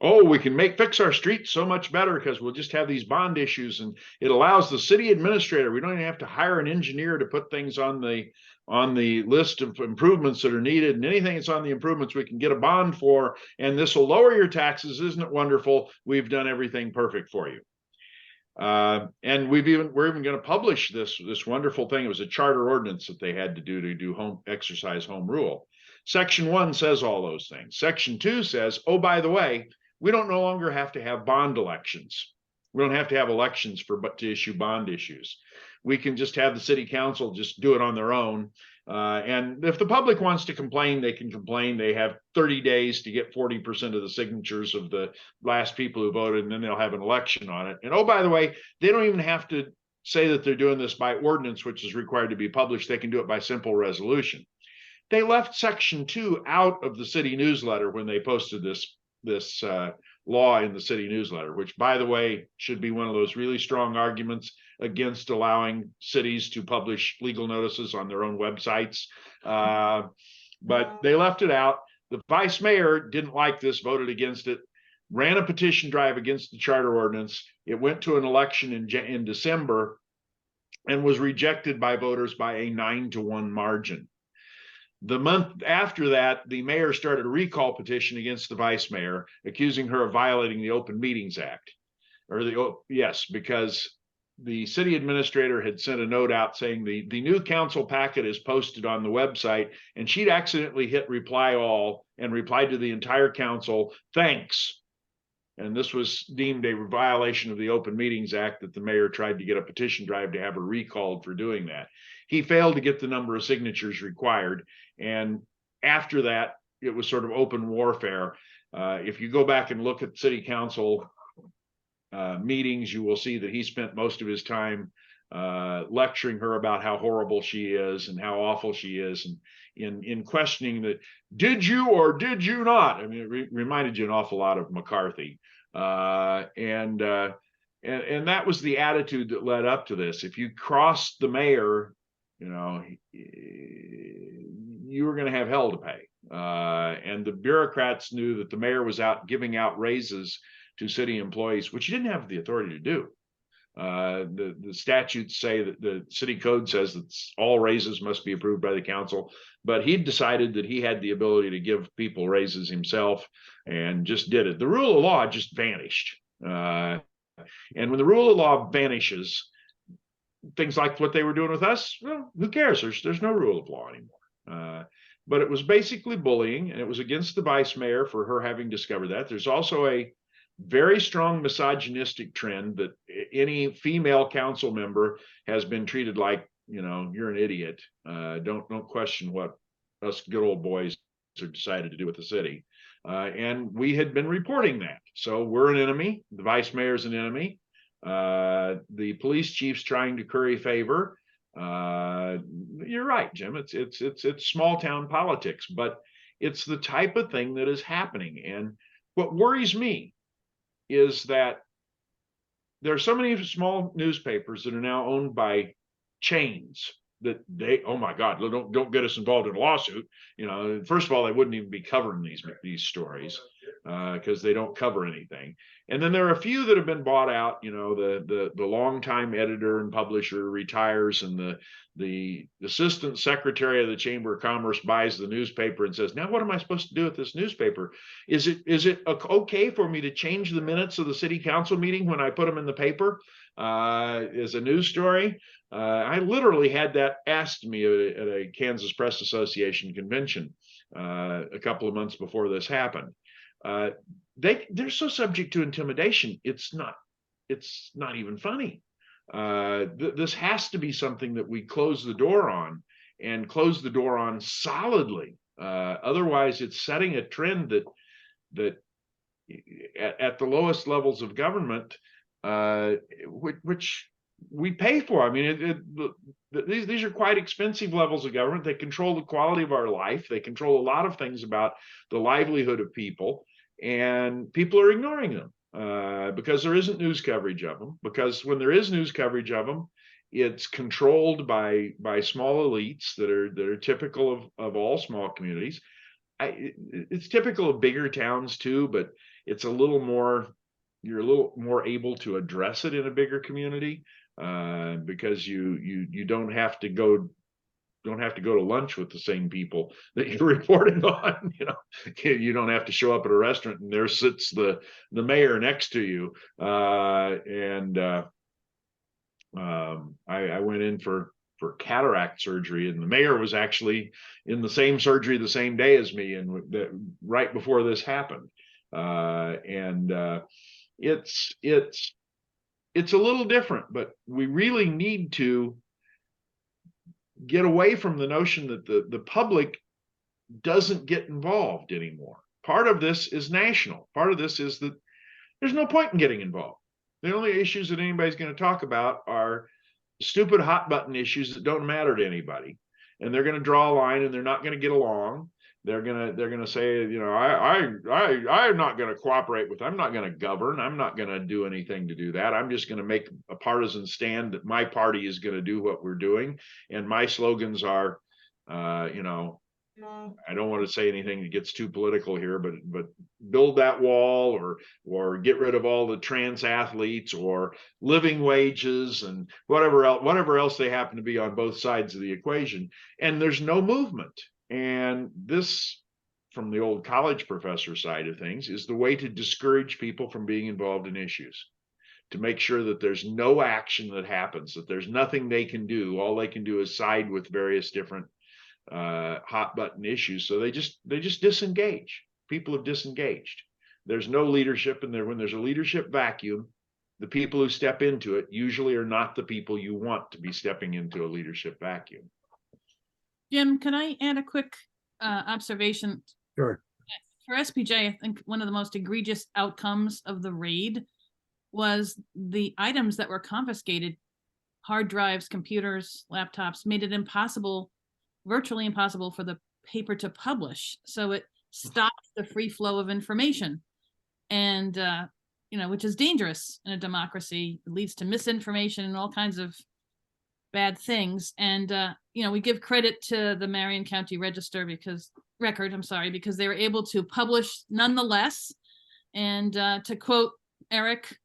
we can fix our streets so much better because we'll just have these bond issues, and it allows the city administrator, we don't even have to hire an engineer to put things on the list of improvements that are needed, and anything that's on the improvements we can get a bond for, and this will lower your taxes. Isn't it wonderful? We've done everything perfect for you. And we're even going to publish this wonderful thing. It was a charter ordinance that they had to do exercise home rule. Section 1 says all those things. Section 2 says, oh, by the way, we don't no longer have to have bond elections. We don't have to have elections to issue bond issues. We can just have the city council just do it on their own. And if the public wants to complain, they can complain. They have 30 days to get 40% of the signatures of the last people who voted, and then they'll have an election on it. And oh, by the way, they don't even have to say that they're doing this by ordinance, which is required to be published. They can do it by simple resolution. They left Section 2 out of the city newsletter when they posted this law in the city newsletter, which, by the way, should be one of those really strong arguments against allowing cities to publish legal notices on their own websites. But they left it out. The vice mayor didn't like this, voted against it, ran a petition drive against the charter ordinance. It went to an election in December and was rejected by voters by a 9-to-1 margin. The month after that, the mayor started a recall petition against the vice mayor, accusing her of violating the Open Meetings Act. Yes, because the city administrator had sent a note out saying the new council packet is posted on the website, and she'd accidentally hit reply all and replied to the entire council, thanks. And this was deemed a violation of the Open Meetings Act that the mayor tried to get a petition drive to have her recalled for doing that. He failed to get the number of signatures required. And after that, it was sort of open warfare. If you go back and look at city council meetings, you will see that he spent most of his time lecturing her about how horrible she is and how awful she is, and in questioning that, did you or did you not? I mean, it reminded you an awful lot of McCarthy, and that was the attitude that led up to this. If you crossed the mayor, you know, you were going to have hell to pay, and the bureaucrats knew that the mayor was out giving out raises to city employees, which he didn't have the authority to do. The statutes say that the city code says that all raises must be approved by the council, but he decided that he had the ability to give people raises himself and just did it. The rule of law just vanished. And when the rule of law vanishes, things like what they were doing with us, well, who cares? There's no rule of law anymore. But it was basically bullying, and it was against the vice mayor for her having discovered that. There's also a very strong misogynistic trend that any female council member has been treated like, you know, you're an idiot. Don't question what us good old boys have decided to do with the city. And we had been reporting that. So we're an enemy. The vice mayor's an enemy. The police chief's trying to curry favor. You're right, Jim. It's small town politics, but it's the type of thing that is happening. And what worries me is that there are so many small newspapers that are now owned by chains that they, oh my God, don't get us involved in a lawsuit. You know, first of all, they wouldn't even be covering these stories because they don't cover anything. And then there are a few that have been bought out. You know, the longtime editor and publisher retires, and the assistant secretary of the Chamber of Commerce buys the newspaper and says, now what am I supposed to do with this newspaper? Is it okay for me to change the minutes of the city council meeting when I put them in the paper as a news story? I literally had that asked me at a Kansas Press Association convention a couple of months before this happened. They're so subject to intimidation. It's not even funny. This has to be something that we close the door on, and close the door on solidly. Otherwise, it's setting a trend that at the lowest levels of government, which we pay for. I mean, these are quite expensive levels of government. They control the quality of our life. They control a lot of things about the livelihood of people, and people are ignoring them because there isn't news coverage of them. Because when there is news coverage of them, it's controlled by small elites that are typical of all small communities. It's typical of bigger towns too, but it's a little more. You're a little more able to address it in a bigger community because you don't have to go to lunch with the same people that you're reporting on. You know, you don't have to show up at a restaurant and there sits the mayor next to you. I went in for cataract surgery, and the mayor was actually in the same surgery the same day as me, and right before this happened. It's a little different, but we really need to get away from the notion that the public doesn't get involved anymore. Part of this is national. Part of this is that there's no point in getting involved. The only issues that anybody's going to talk about are stupid hot button issues that don't matter to anybody. And they're going to draw a line, and they're not going to get along. They're gonna say, you know, I'm not going to cooperate with. I'm not going to govern. I'm not going to do anything to do that. I'm just going to make a partisan stand that my party is going to do what we're doing, and my slogans are, you know, I don't want to say anything that gets too political here, but build that wall, or get rid of all the trans athletes, or living wages, and whatever else they happen to be on both sides of the equation. And there's no movement. And this, from the old college professor side of things, is the way to discourage people from being involved in issues, to make sure that there's no action that happens, that there's nothing they can do. All they can do is side with various different hot button issues. So they just disengage. People have disengaged. There's no leadership in there. When there's a leadership vacuum, the people who step into it usually are not the people you want to be stepping into a leadership vacuum. Jim, can I add a quick observation? Sure. For SPJ, I think one of the most egregious outcomes of the raid was the items that were confiscated, hard drives, computers, laptops, made it impossible, virtually impossible for the paper to publish. So it stopped the free flow of information. And, which is dangerous in a democracy. It leads to misinformation and all kinds of bad things. And, we give credit to the Marion County Record, because they were able to publish nonetheless. And to quote Eric,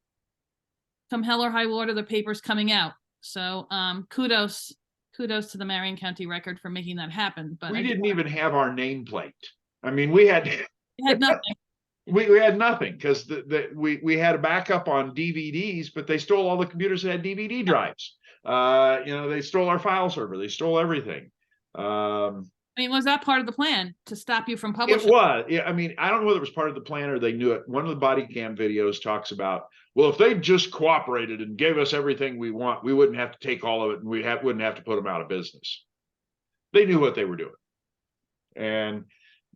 come hell or high water, the paper's coming out. So kudos to the Marion County Record for making that happen. But we didn't even have our nameplate. I mean, we had nothing. we had nothing, because we had a backup on DVDs, but they stole all the computers that had DVD drives. They stole our file server. They stole everything. Was that part of the plan to stop you from publishing? It was. Yeah, I mean, I don't know whether it was part of the plan or they knew it. One of the body cam videos talks about, well, if they just cooperated and gave us everything we want, we wouldn't have to take all of it, and we wouldn't have to put them out of business. They knew what they were doing, and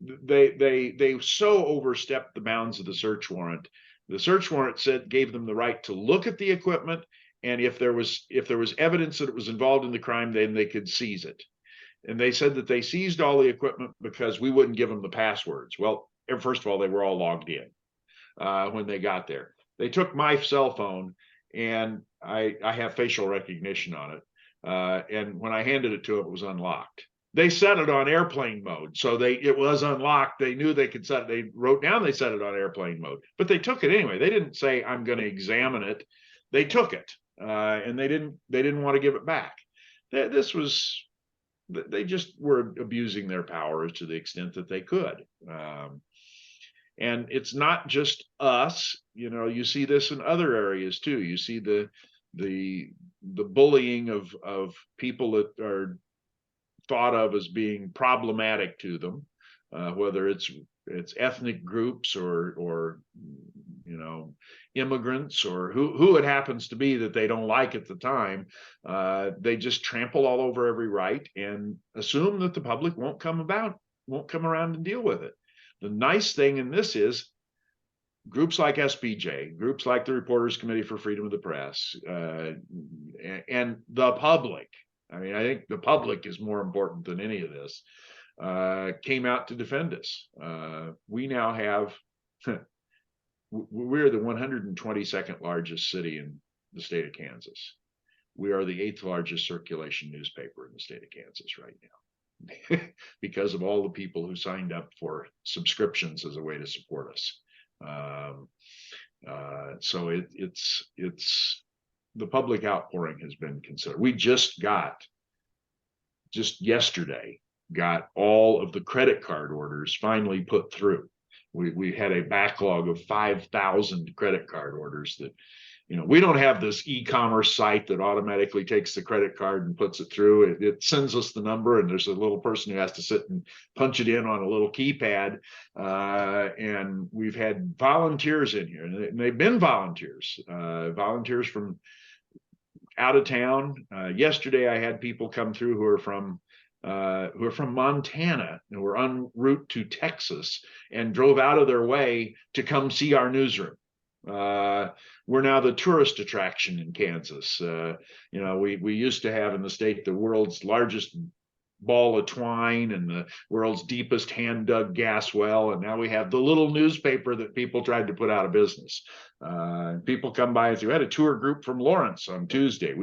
they so overstepped the bounds of the search warrant. The search warrant gave them the right to look at the equipment, and if there was evidence that it was involved in the crime, then they could seize it. And they said that they seized all the equipment because we wouldn't give them the passwords. Well, first of all, they were all logged in when they got there. They took my cell phone, and I have facial recognition on it. And when I handed it to them, it was unlocked. They set it on airplane mode, so it was unlocked. They knew they could set it. They wrote down they set it on airplane mode, but they took it anyway. They didn't say, I'm going to examine it. They took it, and they didn't want to give it back. They just were abusing their powers to the extent that they could. And it's not just us, you see this in other areas too. You see the bullying of people that are thought of as being problematic to them, whether it's ethnic groups or immigrants, or who it happens to be that they don't like at the time. They just trample all over every right and assume that the public won't come around and deal with it. The nice thing in this is groups like SPJ, groups like the Reporters Committee for Freedom of the Press, and the public. I mean, I think the public is more important than any of this, came out to defend us. We now have, we're the 122nd largest city in the state of Kansas. We are the 8th largest circulation newspaper in the state of Kansas right now, because of all the people who signed up for subscriptions as a way to support us. So it's the public outpouring has been considered. We just yesterday got all of the credit card orders finally put through. We had a backlog of 5,000 credit card orders that, we don't have this e-commerce site that automatically takes the credit card and puts it through. It sends us the number, and there's a little person who has to sit and punch it in on a little keypad. And we've had volunteers in here, and they've been volunteers from out of town. Yesterday, I had people come through who are from Montana, and were en route to Texas and drove out of their way to come see our newsroom. We're now the tourist attraction in Kansas. We used to have in the state the world's largest ball of twine and the world's deepest hand-dug gas well, and now we have the little newspaper that people tried to put out of business. People come by and say, we had a tour group from Lawrence on Tuesday.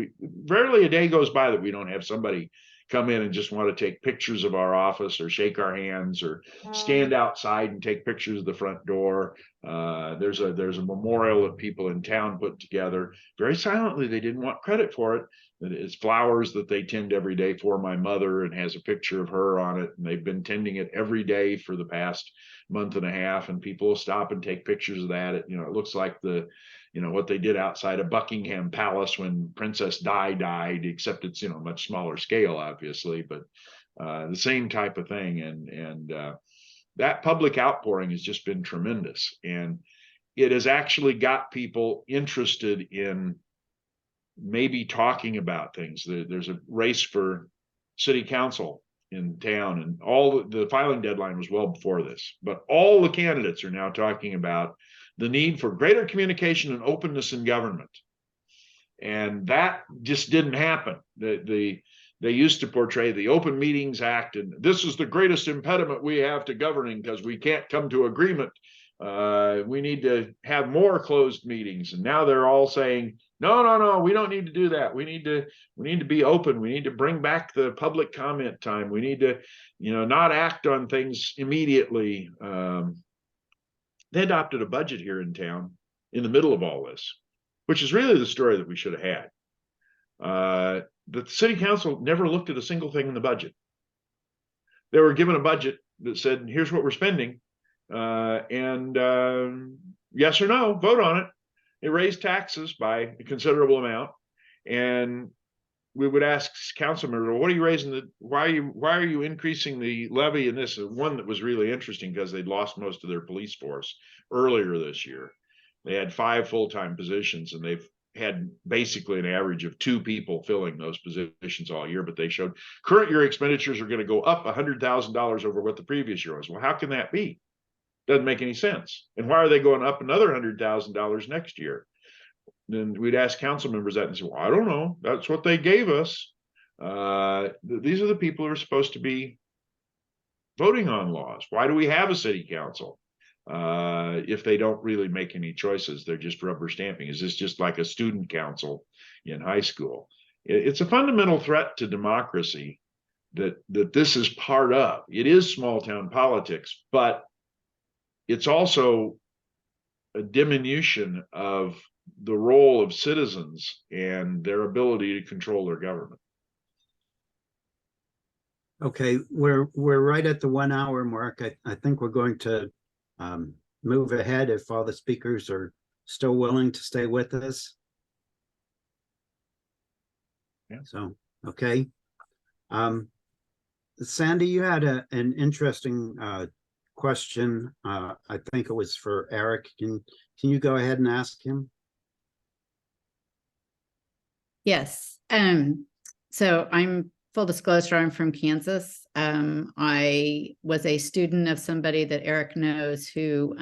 Rarely a day goes by that we don't have somebody come in and just want to take pictures of our office or shake our hands or stand outside and take pictures of the front door. There's a memorial that people in town put together very silently. They didn't want credit for it. that it's flowers that they tend every day for my mother, and has a picture of her on it. And they've been tending it every day for the past month and a half. And people will stop and take pictures of that. It looks like what they did outside of Buckingham Palace when Princess Di died, except it's, much smaller scale, obviously, but the same type of thing. And that public outpouring has just been tremendous. And it has actually got people interested in maybe talking about things. There's a race for city council in town, and all the filing deadline was well before this, but all the candidates are now talking about the need for greater communication and openness in government. And that just didn't happen. They used to portray the Open Meetings Act, and this is the greatest impediment we have to governing because we can't come to agreement. We need to have more closed meetings. And now they're all saying, no, we don't need to do that. We need to be open. We need to bring back the public comment time. We need to, not act on things immediately. They adopted a budget here in town in the middle of all this, which is really the story that we should have had. The city council never looked at a single thing in the budget. They were given a budget that said, here's what we're spending. And yes or no, vote on it. It raised taxes by a considerable amount. And we would ask council members, what are you raising why are you increasing the levy in this? One that was really interesting because they'd lost most of their police force earlier this year. They had 5 full-time positions, and they've had basically an average of 2 people filling those positions all year, but they showed current year expenditures are going to go up $100,000 over what the previous year was. Well, how can that be? Doesn't make any sense. And why are they going up another $100,000 next year? Then we'd ask council members that and say, well, I don't know. That's what they gave us. These are the people who are supposed to be voting on laws. Why do we have a city council? If they don't really make any choices, they're just rubber stamping. Is this just like a student council in high school? It's a fundamental threat to democracy that this is part of. It is small town politics, but it's also a diminution of the role of citizens and their ability to control their government. Okay, we're right at the 1 hour mark. I think we're going to move ahead if all the speakers are still willing to stay with us. Yeah. So, okay. Sandy, you had an interesting question. I think it was for Eric. Can you go ahead and ask him? Yes. So I'm full disclosure, I'm from Kansas. I was a student of somebody that Eric knows who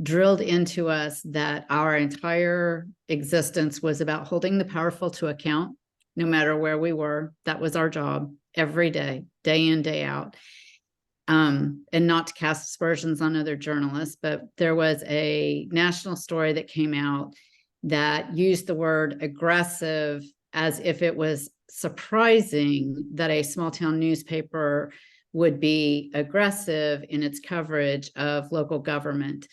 drilled into us that our entire existence was about holding the powerful to account, no matter where we were. That was our job every day, day in, day out. And not to cast aspersions on other journalists, but there was a national story that came out that used the word aggressive as if it was surprising that a small town newspaper would be aggressive in its coverage of local government,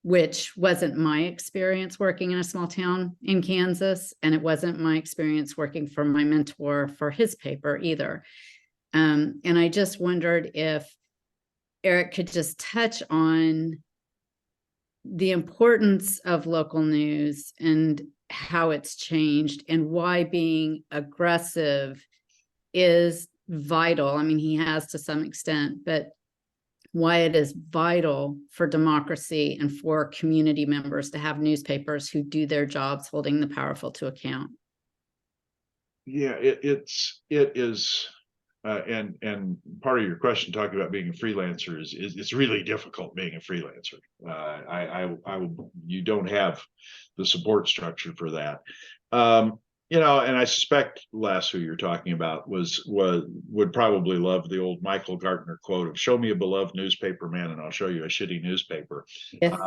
which wasn't my experience working in a small town in Kansas, and it wasn't my experience working for my mentor for his paper either. And I just wondered if Eric could just touch on the importance of local news and how it's changed and why being aggressive is vital. I mean, he has to some extent, but why it is vital for democracy and for community members to have newspapers who do their jobs holding the powerful to account. Yeah, it is. And part of your question talking about being a freelancer is it's really difficult being a freelancer. You don't have the support structure for that. And I suspect Les, who you're talking about, would probably love the old Michael Gartner quote of "Show me a beloved newspaper man, and I'll show you a shitty newspaper." Yes.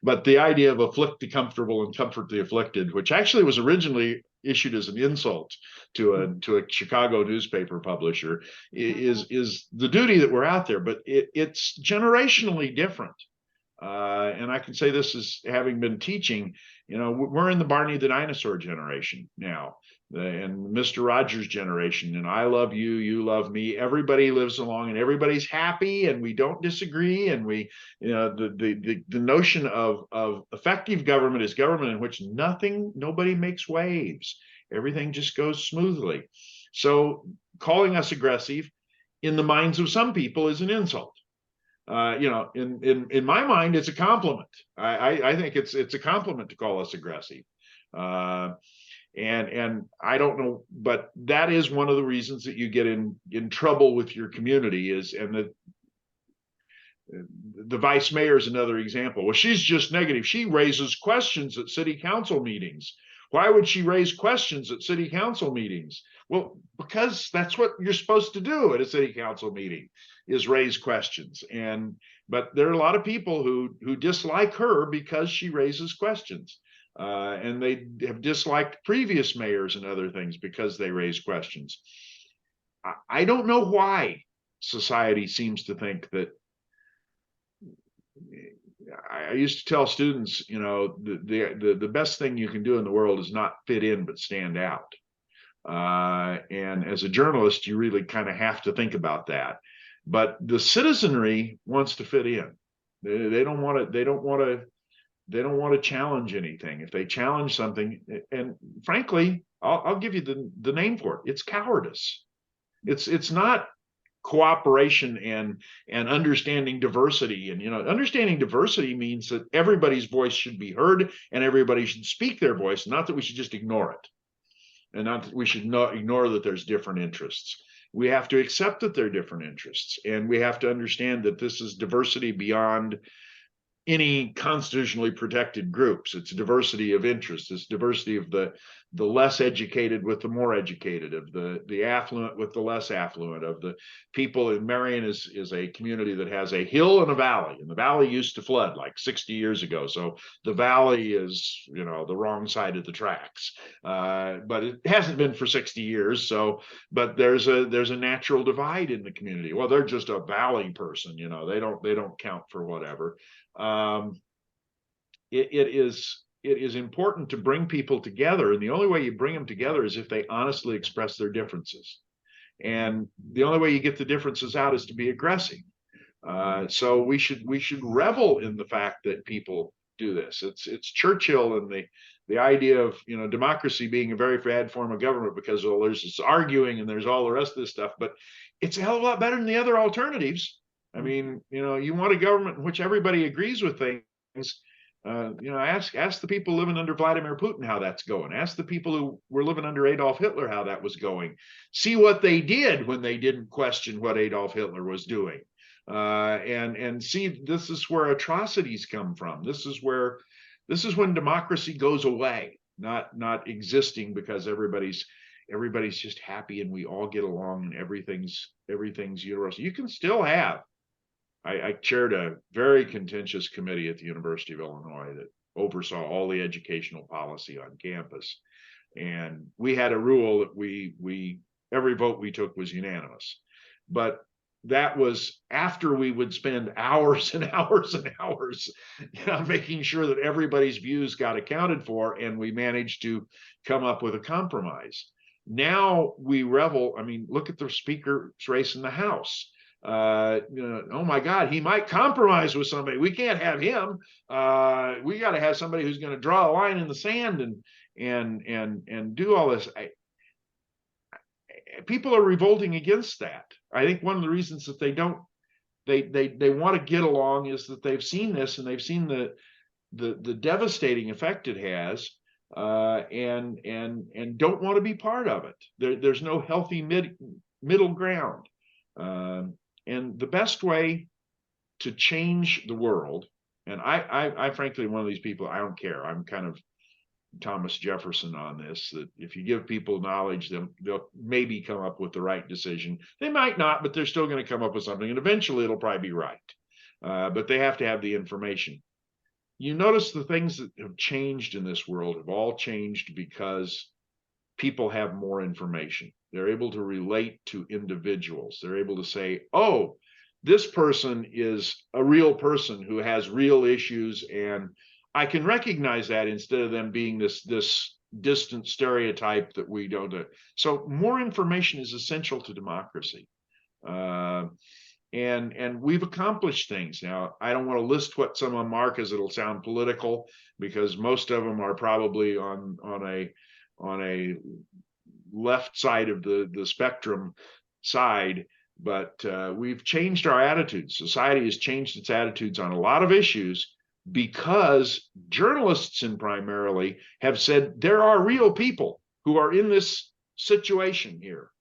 But the idea of afflict the comfortable and comfort the afflicted, which actually was originally issued as an insult to a Chicago newspaper publisher, is the duty that we're out there. But it's generationally different. And I can say this as having been teaching You know, we're in the Barney the dinosaur generation now, and Mr. Rogers generation, and I love you, you love me. Everybody lives along, and everybody's happy, and we don't disagree. And we, you know, the notion of effective government is government in which nobody makes waves. Everything just goes smoothly. So calling us aggressive, in the minds of some people, is an insult. You know, in my mind, it's a compliment. I think it's a compliment to call us aggressive. And I don't know, but that is one of the reasons that you get in trouble with your community is, and the vice mayor is another example. Well, she's just negative. She raises questions at city council meetings. Why would she raise questions at city council meetings? Well, because that's what you're supposed to do at a city council meeting, is raise questions. But there are a lot of people who dislike her because she raises questions. And they have disliked previous mayors and other things because they raise questions. I don't know why society seems to think that. I used to tell students, you know, the best thing you can do in the world is not fit in, but stand out. And as a journalist, you really kind of have to think about that. But the citizenry wants to fit in. They don't want to challenge anything. If they challenge something, and frankly, I'll give you the name for it. It's cowardice. It's not cooperation and understanding diversity. And, you know, understanding diversity means that everybody's voice should be heard and everybody should speak their voice, not that we should just ignore it, and not that we should not ignore that there's different interests. We have to accept that there are different interests, and we have to understand that this is diversity beyond any constitutionally protected groups. It's diversity of interests. It's diversity of the less educated with the more educated, of the affluent with the less affluent, of the people. In Marion is a community that has a hill and a valley, and the valley used to flood like 60 years ago. So the valley is, you know, the wrong side of the tracks, but it hasn't been for 60 years. So, but there's a natural divide in the community. Well, they're just a valley person, you know, they don't count for whatever. It is important to bring people together, and the only way you bring them together is if they honestly express their differences. And the only way you get the differences out is to be aggressive. So we should revel in the fact that people do this. It's Churchill and the idea of, you know, democracy being a very bad form of government because, well, there's this arguing and there's all the rest of this stuff, but it's a hell of a lot better than the other alternatives. I mean, you know, you want a government in which everybody agrees with things. You know, ask the people living under Vladimir Putin how that's going. Ask the people who were living under Adolf Hitler how that was going. See what they did when they didn't question what Adolf Hitler was doing. And see, this is where atrocities come from. This is when democracy goes away, not existing because everybody's just happy and we all get along and everything's universal. You can still have. I chaired a very contentious committee at the University of Illinois that oversaw all the educational policy on campus. And we had a rule that every vote we took was unanimous. But that was after we would spend hours and hours and hours, you know, making sure that everybody's views got accounted for, and we managed to come up with a compromise. Now we revel. I mean, look at the speaker's race in the House. You know, oh my God, he might compromise with somebody. We can't have him. We got to have somebody who's going to draw a line in the sand and do all this. People are revolting against that. I think one of the reasons that they want to get along is that they've seen this, and they've seen the devastating effect it has, and don't want to be part of it. There's no healthy middle ground. And the best way to change the world, and I frankly, one of these people, I don't care. I'm kind of Thomas Jefferson on this, that if you give people knowledge, they'll maybe come up with the right decision. They might not, but they're still going to come up with something, and eventually it'll probably be right. But they have to have the information. You notice the things that have changed in this world have all changed because people have more information. They're able to relate to individuals. They're able to say, oh, this person is a real person who has real issues, and I can recognize that instead of them being this distant stereotype that we don't do. So more information is essential to democracy. And we've accomplished things. Now, I don't want to list what some of them are because it'll sound political, because most of them are probably on a left side of the spectrum side. But we've changed our attitudes. Society has changed its attitudes on a lot of issues because journalists, and primarily, have said there are real people who are in this situation here.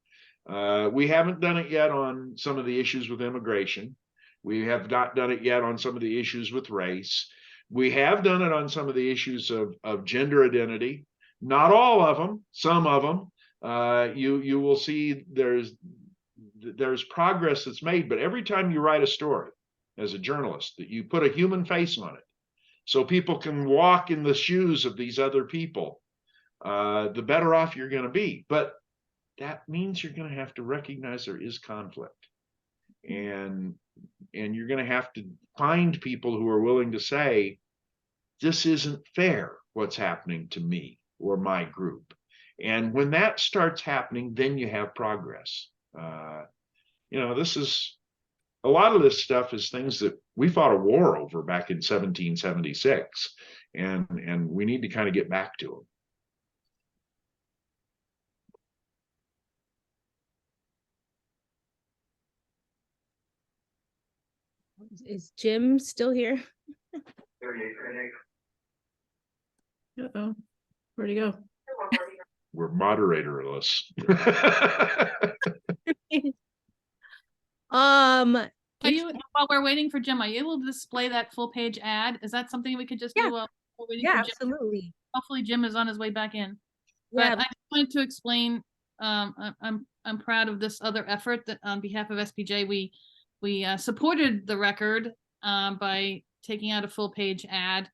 We haven't done it yet on some of the issues with immigration. We have not done it yet on some of the issues with race. We have done it on some of the issues of gender identity. Not all of them, some of them. You will see there's progress that's made, but every time you write a story as a journalist, that you put a human face on it, so people can walk in the shoes of these other people, the better off you're going to be. But that means you're going to have to recognize there is conflict, and you're going to have to find people who are willing to say, this isn't fair, what's happening to me or my group. And when that starts happening, then you have progress. This is a lot of this stuff is things that we fought a war over back in 1776, and we need to kind of get back to them. Is Jim still here? Uh-oh, where'd he go? We're moderatorless. Are you, while we're waiting for Jim, are you able to display that full page ad? Is that something we could just do while we're waiting for Jim? Absolutely. Hopefully Jim is on his way back in. Yeah. But I just wanted to explain, I'm proud of this other effort that on behalf of SPJ, we supported the record by taking out a full page ad.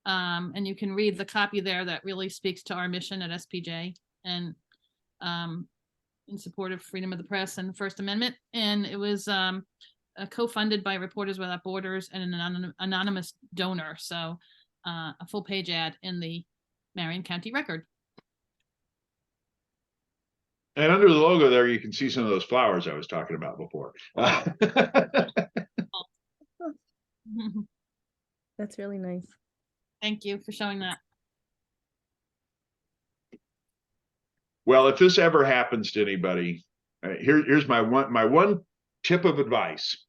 And you can read the copy there that really speaks to our mission at SPJ and in support of freedom of the press and the First Amendment. And it was co-funded by Reporters Without Borders and an anonymous donor. So a full page ad in the Marion County Record. And under the logo there, you can see some of those flowers I was talking about before. That's really nice. Thank you for showing that. Well, if this ever happens to anybody, here's my one tip of advice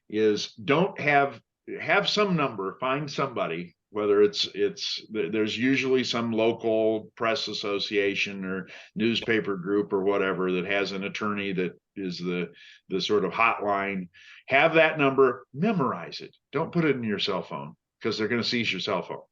is don't have some number, find somebody, whether there's usually some local press association or newspaper group or whatever that has an attorney that is the sort of hotline. Have that number, memorize it. Don't put it in your cell phone, because they're going to seize your cell phone.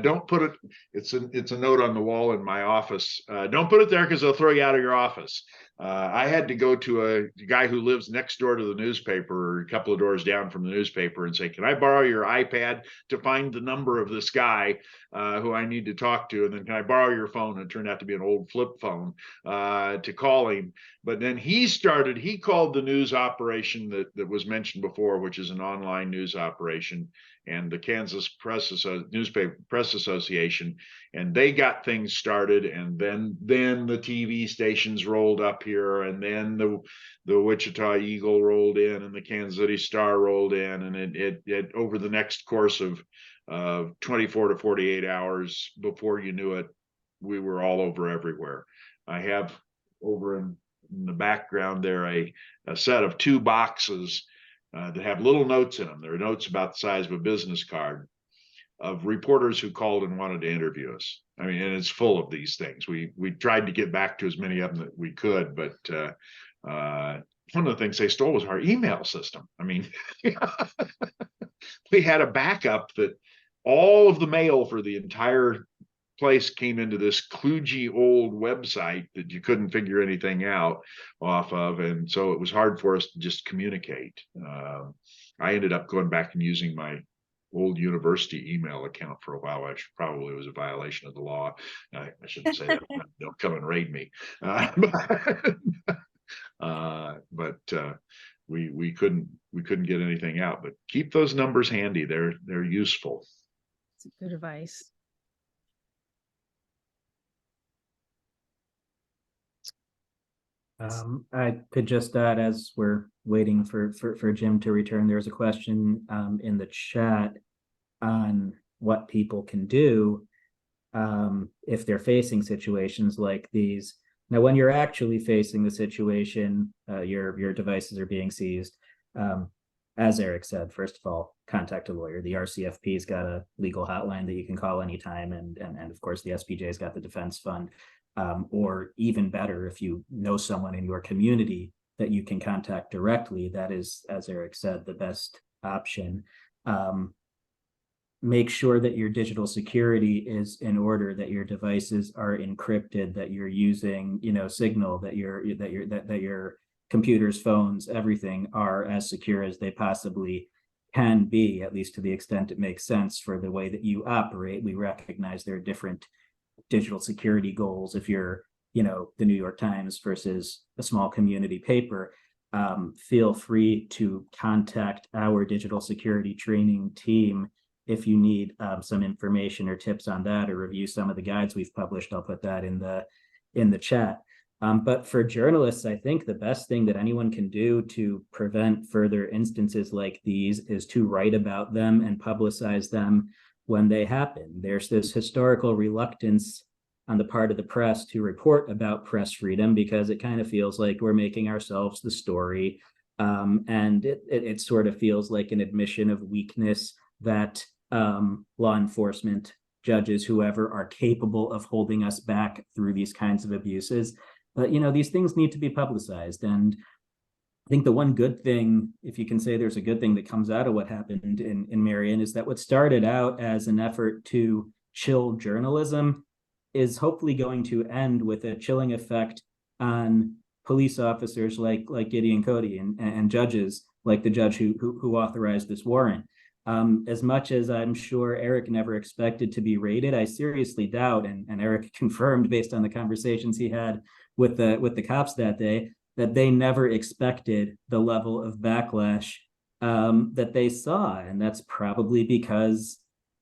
Don't put it, it's a note on the wall in my office. Don't put it there because they'll throw you out of your office. I had to go to a guy who lives next door to the newspaper, or a couple of doors down from the newspaper, and say, can I borrow your iPad to find the number of this guy who I need to talk to? And then, can I borrow your phone? And it turned out to be an old flip phone to call him. But then he called the news operation that was mentioned before, which is an online news operation, and the Kansas Newspaper Press Association, and they got things started. And then the TV stations rolled up here, and then the Wichita Eagle rolled in, and the Kansas City Star rolled in, and it over the next course of 24 to 48 hours, before you knew it, we were all over everywhere. I have over in the background there a set of 2 boxes that have little notes in them. There are notes about the size of a business card of reporters who called and wanted to interview us. I mean, and it's full of these things. We tried to get back to as many of them that we could, but one of the things they stole was our email system. I mean, we had a backup that all of the mail for the entire place came into this kludgy old website that you couldn't figure anything out off of, and so it was hard for us to just communicate. I ended up going back and using my old university email account for a while, which probably was a violation of the law. I shouldn't say that. Don't come and raid me. But we couldn't get anything out. But keep those numbers handy. They're useful. Good advice. I could just add, as we're waiting for Jim to return, there's a question in the chat on what people can do if they're facing situations like these. Now, when you're actually facing the situation, your devices are being seized. As Eric said, first of all, contact a lawyer. The RCFP's got a legal hotline that you can call anytime, and of course the SBJ's got the defense fund. Or even better, if you know someone in your community that you can contact directly, that is, as Eric said, the best option. Make sure that your digital security is in order, that your devices are encrypted, that you're using, Signal, that your computers, phones, everything are as secure as they possibly can be, at least to the extent it makes sense for the way that you operate. We recognize there are different digital security goals if you're, the New York Times versus a small community paper. Feel free to contact our digital security training team if you need some information or tips on that, or review some of the guides we've published. I'll put that in the chat. But for journalists, I think the best thing that anyone can do to prevent further instances like these is to write about them and publicize them when they happen. There's this historical reluctance on the part of the press to report about press freedom because it kind of feels like we're making ourselves the story. And it sort of feels like an admission of weakness that law enforcement, judges, whoever, are capable of holding us back through these kinds of abuses. But, these things need to be publicized. And I think the one good thing, if you can say there's a good thing that comes out of what happened in Marion, is that what started out as an effort to chill journalism is hopefully going to end with a chilling effect on police officers like Gideon Cody and judges like the judge who authorized this warrant. As much as I'm sure Eric never expected to be raided, I seriously doubt, and Eric confirmed based on the conversations he had with the cops that day, that they never expected the level of backlash that they saw. And that's probably because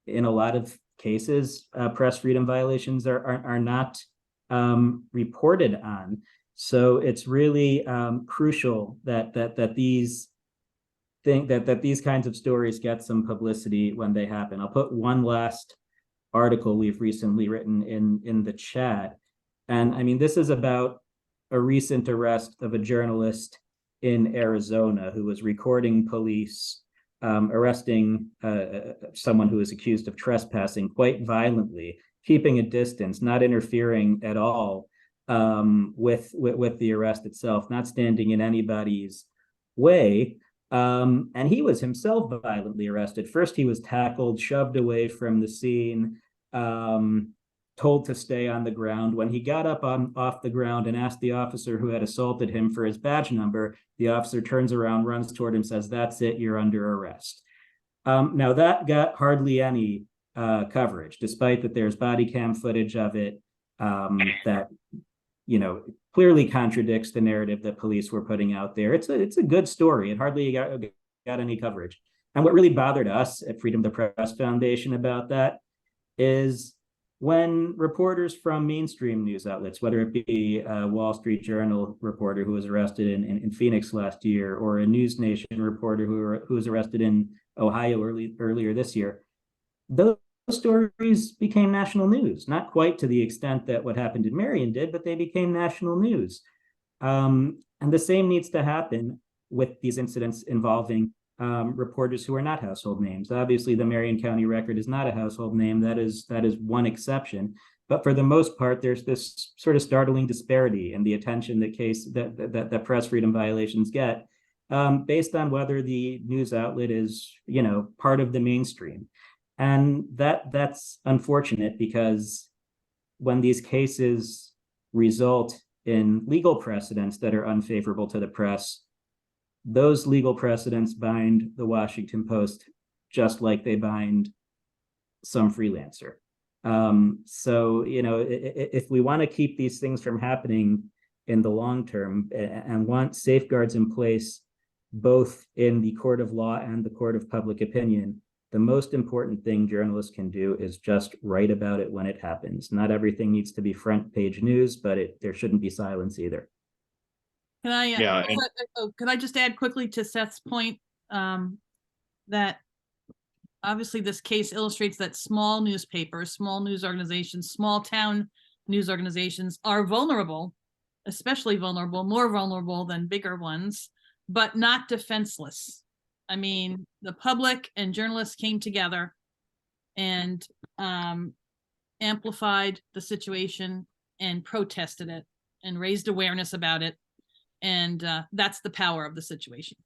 in a lot of cases, press freedom violations are not reported on. So it's really crucial that these kinds of stories get some publicity when they happen. I'll put one last article we've recently written in the chat. And I mean, this is about a recent arrest of a journalist in Arizona who was recording police arresting someone who is accused of trespassing quite violently, keeping a distance, not interfering at all with the arrest itself, not standing in anybody's way. And he was himself violently arrested. First, he was tackled, shoved away from the scene, told to stay on the ground. When he got up off the ground and asked the officer who had assaulted him for his badge number, the officer turns around, runs toward him, says, "That's it, you're under arrest." Now that got hardly any coverage, despite that there's body cam footage of it that clearly contradicts the narrative that police were putting out there. It's a good story. It hardly got any coverage. And what really bothered us at Freedom of the Press Foundation about that is when reporters from mainstream news outlets, whether it be a Wall Street Journal reporter who was arrested in Phoenix last year, or a News Nation reporter who was arrested in Ohio earlier this year, those stories became national news. Not quite to the extent that what happened in Marion did, but they became national news. And the same needs to happen with these incidents involving reporters who are not household names. Obviously, the Marion County Record is not a household name. That is one exception. But for the most part, there's this sort of startling disparity in the attention that press freedom violations get, based on whether the news outlet is, part of the mainstream. And that's unfortunate, because when these cases result in legal precedents that are unfavorable to the press, those legal precedents bind the Washington Post just like they bind some freelancer. So, if we want to keep these things from happening in the long term and want safeguards in place, both in the court of law and the court of public opinion, The most important thing journalists can do is just write about it when it happens. Not everything needs to be front page news, but there shouldn't be silence either. Can I, Yeah, and- could I just add quickly to Seth's point, that obviously this case illustrates that small newspapers, small news organizations, small town news organizations are vulnerable, especially vulnerable, more vulnerable than bigger ones, but not defenseless. I mean, the public and journalists came together and amplified the situation and protested it and raised awareness about it. And that's the power of the situation.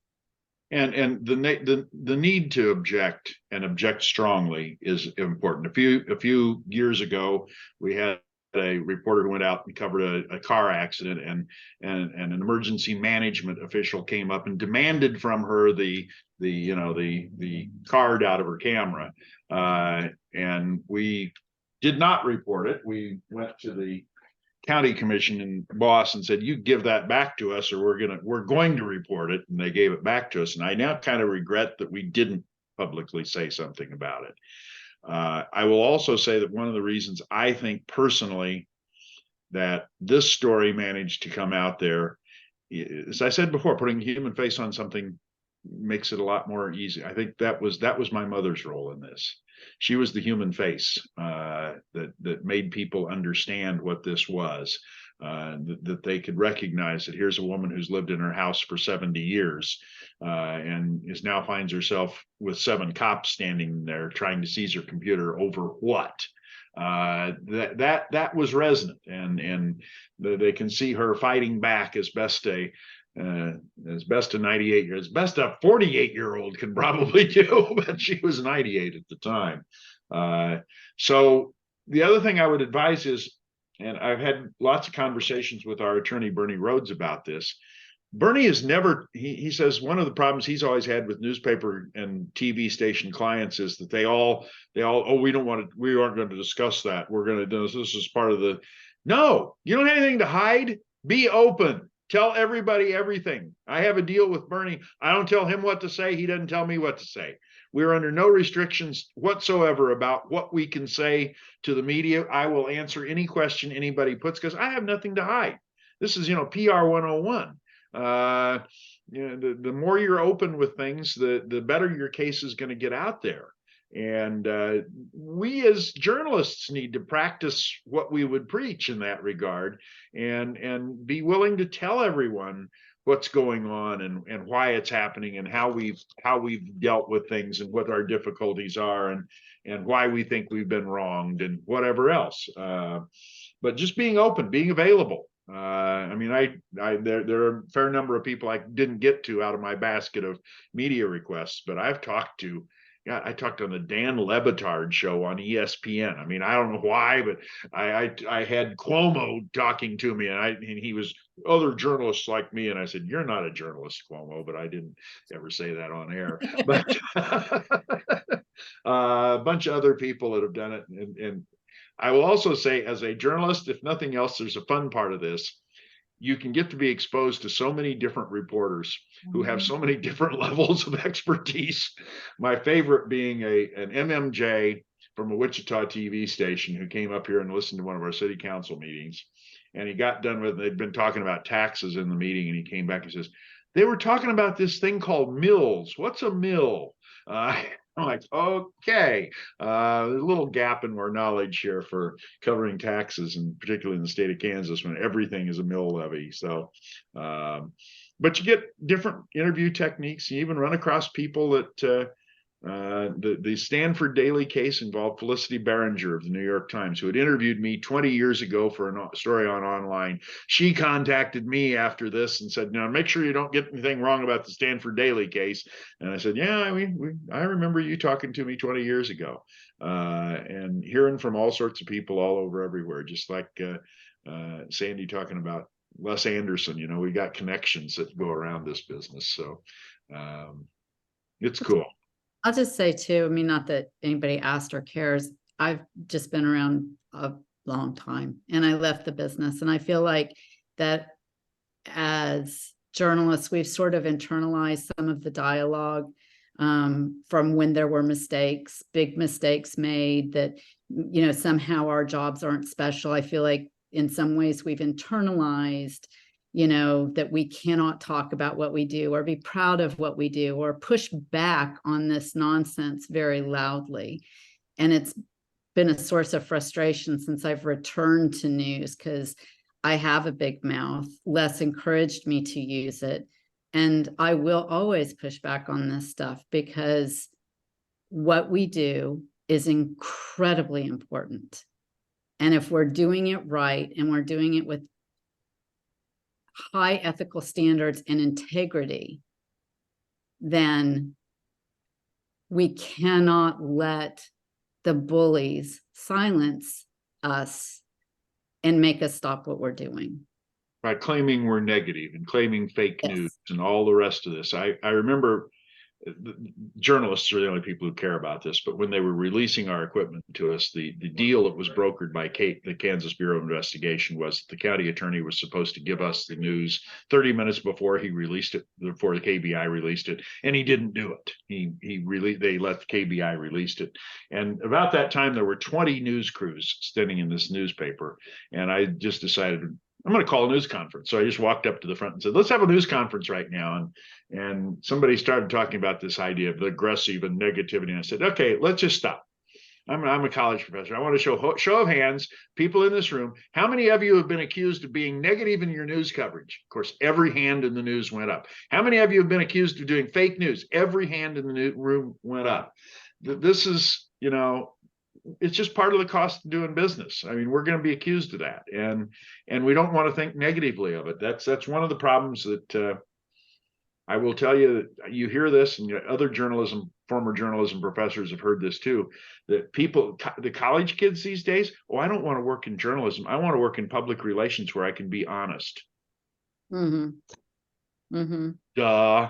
And the need to object and object strongly is important. A few years ago, we had a reporter who went out and covered a car accident, and an emergency management official came up and demanded from her the card out of her camera, and we did not report it. We went to the county commission and boss and said, you give that back to us or we're going to report it. And they gave it back to us. And I now kind of regret that we didn't publicly say something about it. I will also say that one of the reasons I think personally that this story managed to come out there, as I said before, putting a human face on something makes it a lot more easy. I think that was my mother's role in this. She was the human face that made people understand what this was, that they could recognize that here's a woman who's lived in her house for 70 years and now finds herself with 7 cops standing there trying to seize her computer over what? That was resonant, and they can see her fighting back as best a 48-year-old can probably do, but she was 98 at the time. So the other thing I would advise is, and I've had lots of conversations with our attorney, Bernie Rhodes, about this. Bernie is never, he says one of the problems he's always had with newspaper and TV station clients is that they all, we aren't going to discuss that. We're going to do this is part of the, no, you don't have anything to hide. Be open. Tell everybody everything. I have a deal with Bernie. I don't tell him what to say. He doesn't tell me what to say. We're under no restrictions whatsoever about what we can say to the media. I will answer any question anybody puts because I have nothing to hide. This is, PR 101. The more you're open with things, the better your case is going to get out there. And we as journalists need to practice what we would preach in that regard, and be willing to tell everyone what's going on and why it's happening and how we've dealt with things and what our difficulties are and why we think we've been wronged and whatever else. But just being open, being available. I mean, there are a fair number of people I didn't get to out of my basket of media requests, but I've talked to. Yeah, I talked on the Dan Le Batard show on ESPN. I mean, I don't know why, but I had Cuomo talking to me, and he was other journalists like me, and I said, "You're not a journalist, Cuomo," but I didn't ever say that on air. But a bunch of other people that have done it, and I will also say, as a journalist, if nothing else, there's a fun part of this. You can get to be exposed to so many different reporters who have so many different levels of expertise. My favorite being an MMJ from a Wichita TV station who came up here and listened to one of our city council meetings. And he got done with, they'd been talking about taxes in the meeting, and he came back and says, they were talking about this thing called mills. What's a mill? I'm like, okay, there's a little gap in our knowledge here for covering taxes, and particularly in the state of Kansas when everything is a mill levy. So, but you get different interview techniques. You even run across people that the Stanford Daily case involved Felicity Barringer of the New York Times, who had interviewed me 20 years ago for a story on online. She contacted me after this and said, "Now make sure you don't get anything wrong about the Stanford Daily case." And I said, "Yeah, I remember you talking to me 20 years ago," and hearing from all sorts of people all over everywhere, just like Sandy talking about Les Anderson. We got connections that go around this business, so it's cool. I'll just say too, I mean, not that anybody asked or cares. I've just been around a long time, and I left the business. And I feel like that as journalists, we've sort of internalized some of the dialogue from when there were mistakes, big mistakes made, that, you know, somehow our jobs aren't special. I feel like in some ways we've internalized, you know, that we cannot talk about what we do or be proud of what we do or push back on this nonsense very loudly. And it's been a source of frustration since I've returned to news, because I have a big mouth. Les encouraged me to use it. And I will always push back on this stuff, because what we do is incredibly important. And if we're doing it right, and we're doing it with high ethical standards and integrity, then we cannot let the bullies silence us and make us stop what we're doing. By claiming we're negative and claiming fake Yes. news and all the rest of this. I remember journalists are the only people who care about this, but when they were releasing our equipment to us, the deal that was brokered by the Kansas Bureau of Investigation was the county attorney was supposed to give us the news 30 minutes before he released it, before the KBI released it, and he didn't do it. They let the KBI released it. And about that time, there were 20 news crews standing in this newspaper, and I just decided, I'm going to call a news conference. So I just walked up to the front and said, let's have a news conference right now. And somebody started talking about this idea of the aggressive and negativity. And I said, okay, let's just stop. I'm a college professor. I want to show of hands, people in this room. How many of you have been accused of being negative in your news coverage? Of course, every hand in the news went up. How many of you have been accused of doing fake news? Every hand in the room went up. This is, you know, it's just part of the cost of doing business. I mean, we're going to be accused of that, and we don't want to think negatively of it. That's one of the problems that I will tell you. That you hear this, and other former journalism professors have heard this too. That the college kids these days, I don't want to work in journalism. I want to work in public relations where I can be honest. Mm-hmm. Mm-hmm. Duh.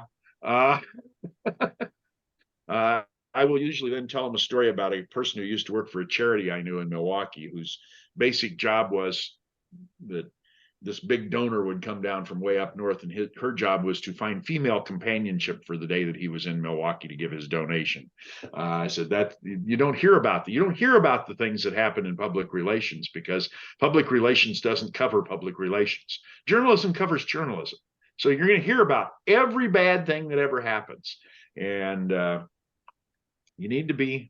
I will usually then tell them a story about a person who used to work for a charity I knew in Milwaukee, whose basic job was that this big donor would come down from way up north, and her job was to find female companionship for the day that he was in Milwaukee to give his donation. I said that you don't hear about the things that happen in public relations, because public relations doesn't cover public relations. Journalism covers journalism. So you're going to hear about every bad thing that ever happens. And you need to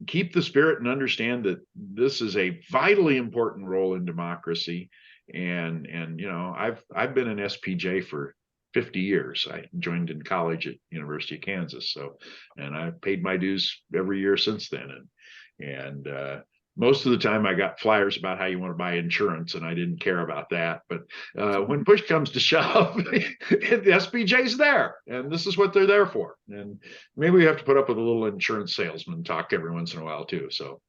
keep the spirit and understand that this is a vitally important role in democracy. And you know, I've been an SPJ for 50 years. I joined in college at University of Kansas. So, and I've paid my dues every year since then. And most of the time I got flyers about how you want to buy insurance, and I didn't care about that. But when push comes to shove, the SPJ's there, and this is what they're there for. And maybe we have to put up with a little insurance salesman talk every once in a while too. So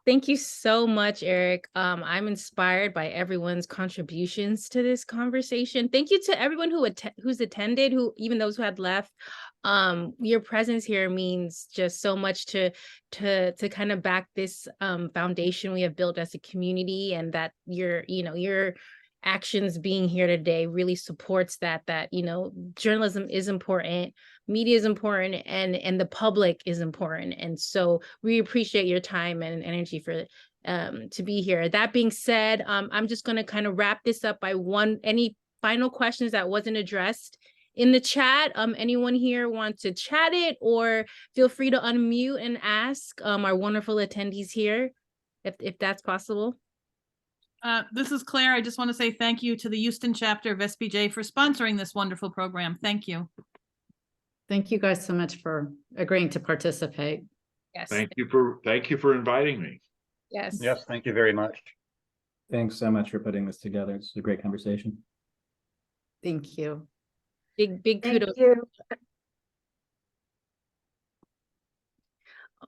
Thank you so much, Eric. I'm inspired by everyone's contributions to this conversation. Thank you to everyone who's attended, even those who had left. Your presence here means just so much to kind of back this foundation we have built as a community, and that your actions being here today really supports that journalism is important, media is important, and the public is important. And so we appreciate your time and energy for to be here. That being said, I'm just going to kind of wrap this up by any final questions that wasn't addressed in the chat. Anyone here want to chat it, or feel free to unmute and ask our wonderful attendees here, if that's possible. This is Claire. I just want to say thank you to the Houston chapter of SPJ for sponsoring this wonderful program. Thank you. Thank you guys so much for agreeing to participate. Yes. thank you for inviting me. Yes. Yes, thank you very much. Thanks so much for putting this together. It's a great conversation. Thank you. Big kudos.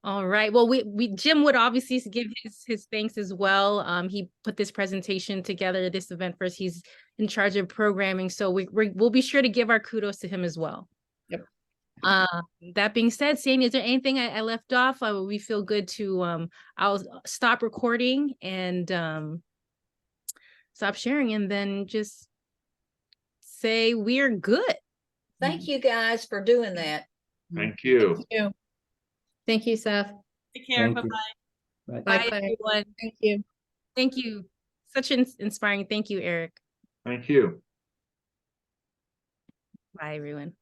All right. Well, Jim would obviously give his thanks as well. He put this presentation together, this event first. He's in charge of programming, so we'll be sure to give our kudos to him as well. Yep. That being said, Sandy, is there anything I left off? We feel good to I'll stop recording and stop sharing, and then just say we're good. Thank you guys for doing that. Thank you. Thank you, Seth. Take care. Thank you. Bye-bye. Bye. Bye, Bye. everyone. Thank you. Thank you. Such an inspiring. Thank you, Eric. Thank you. Bye, everyone.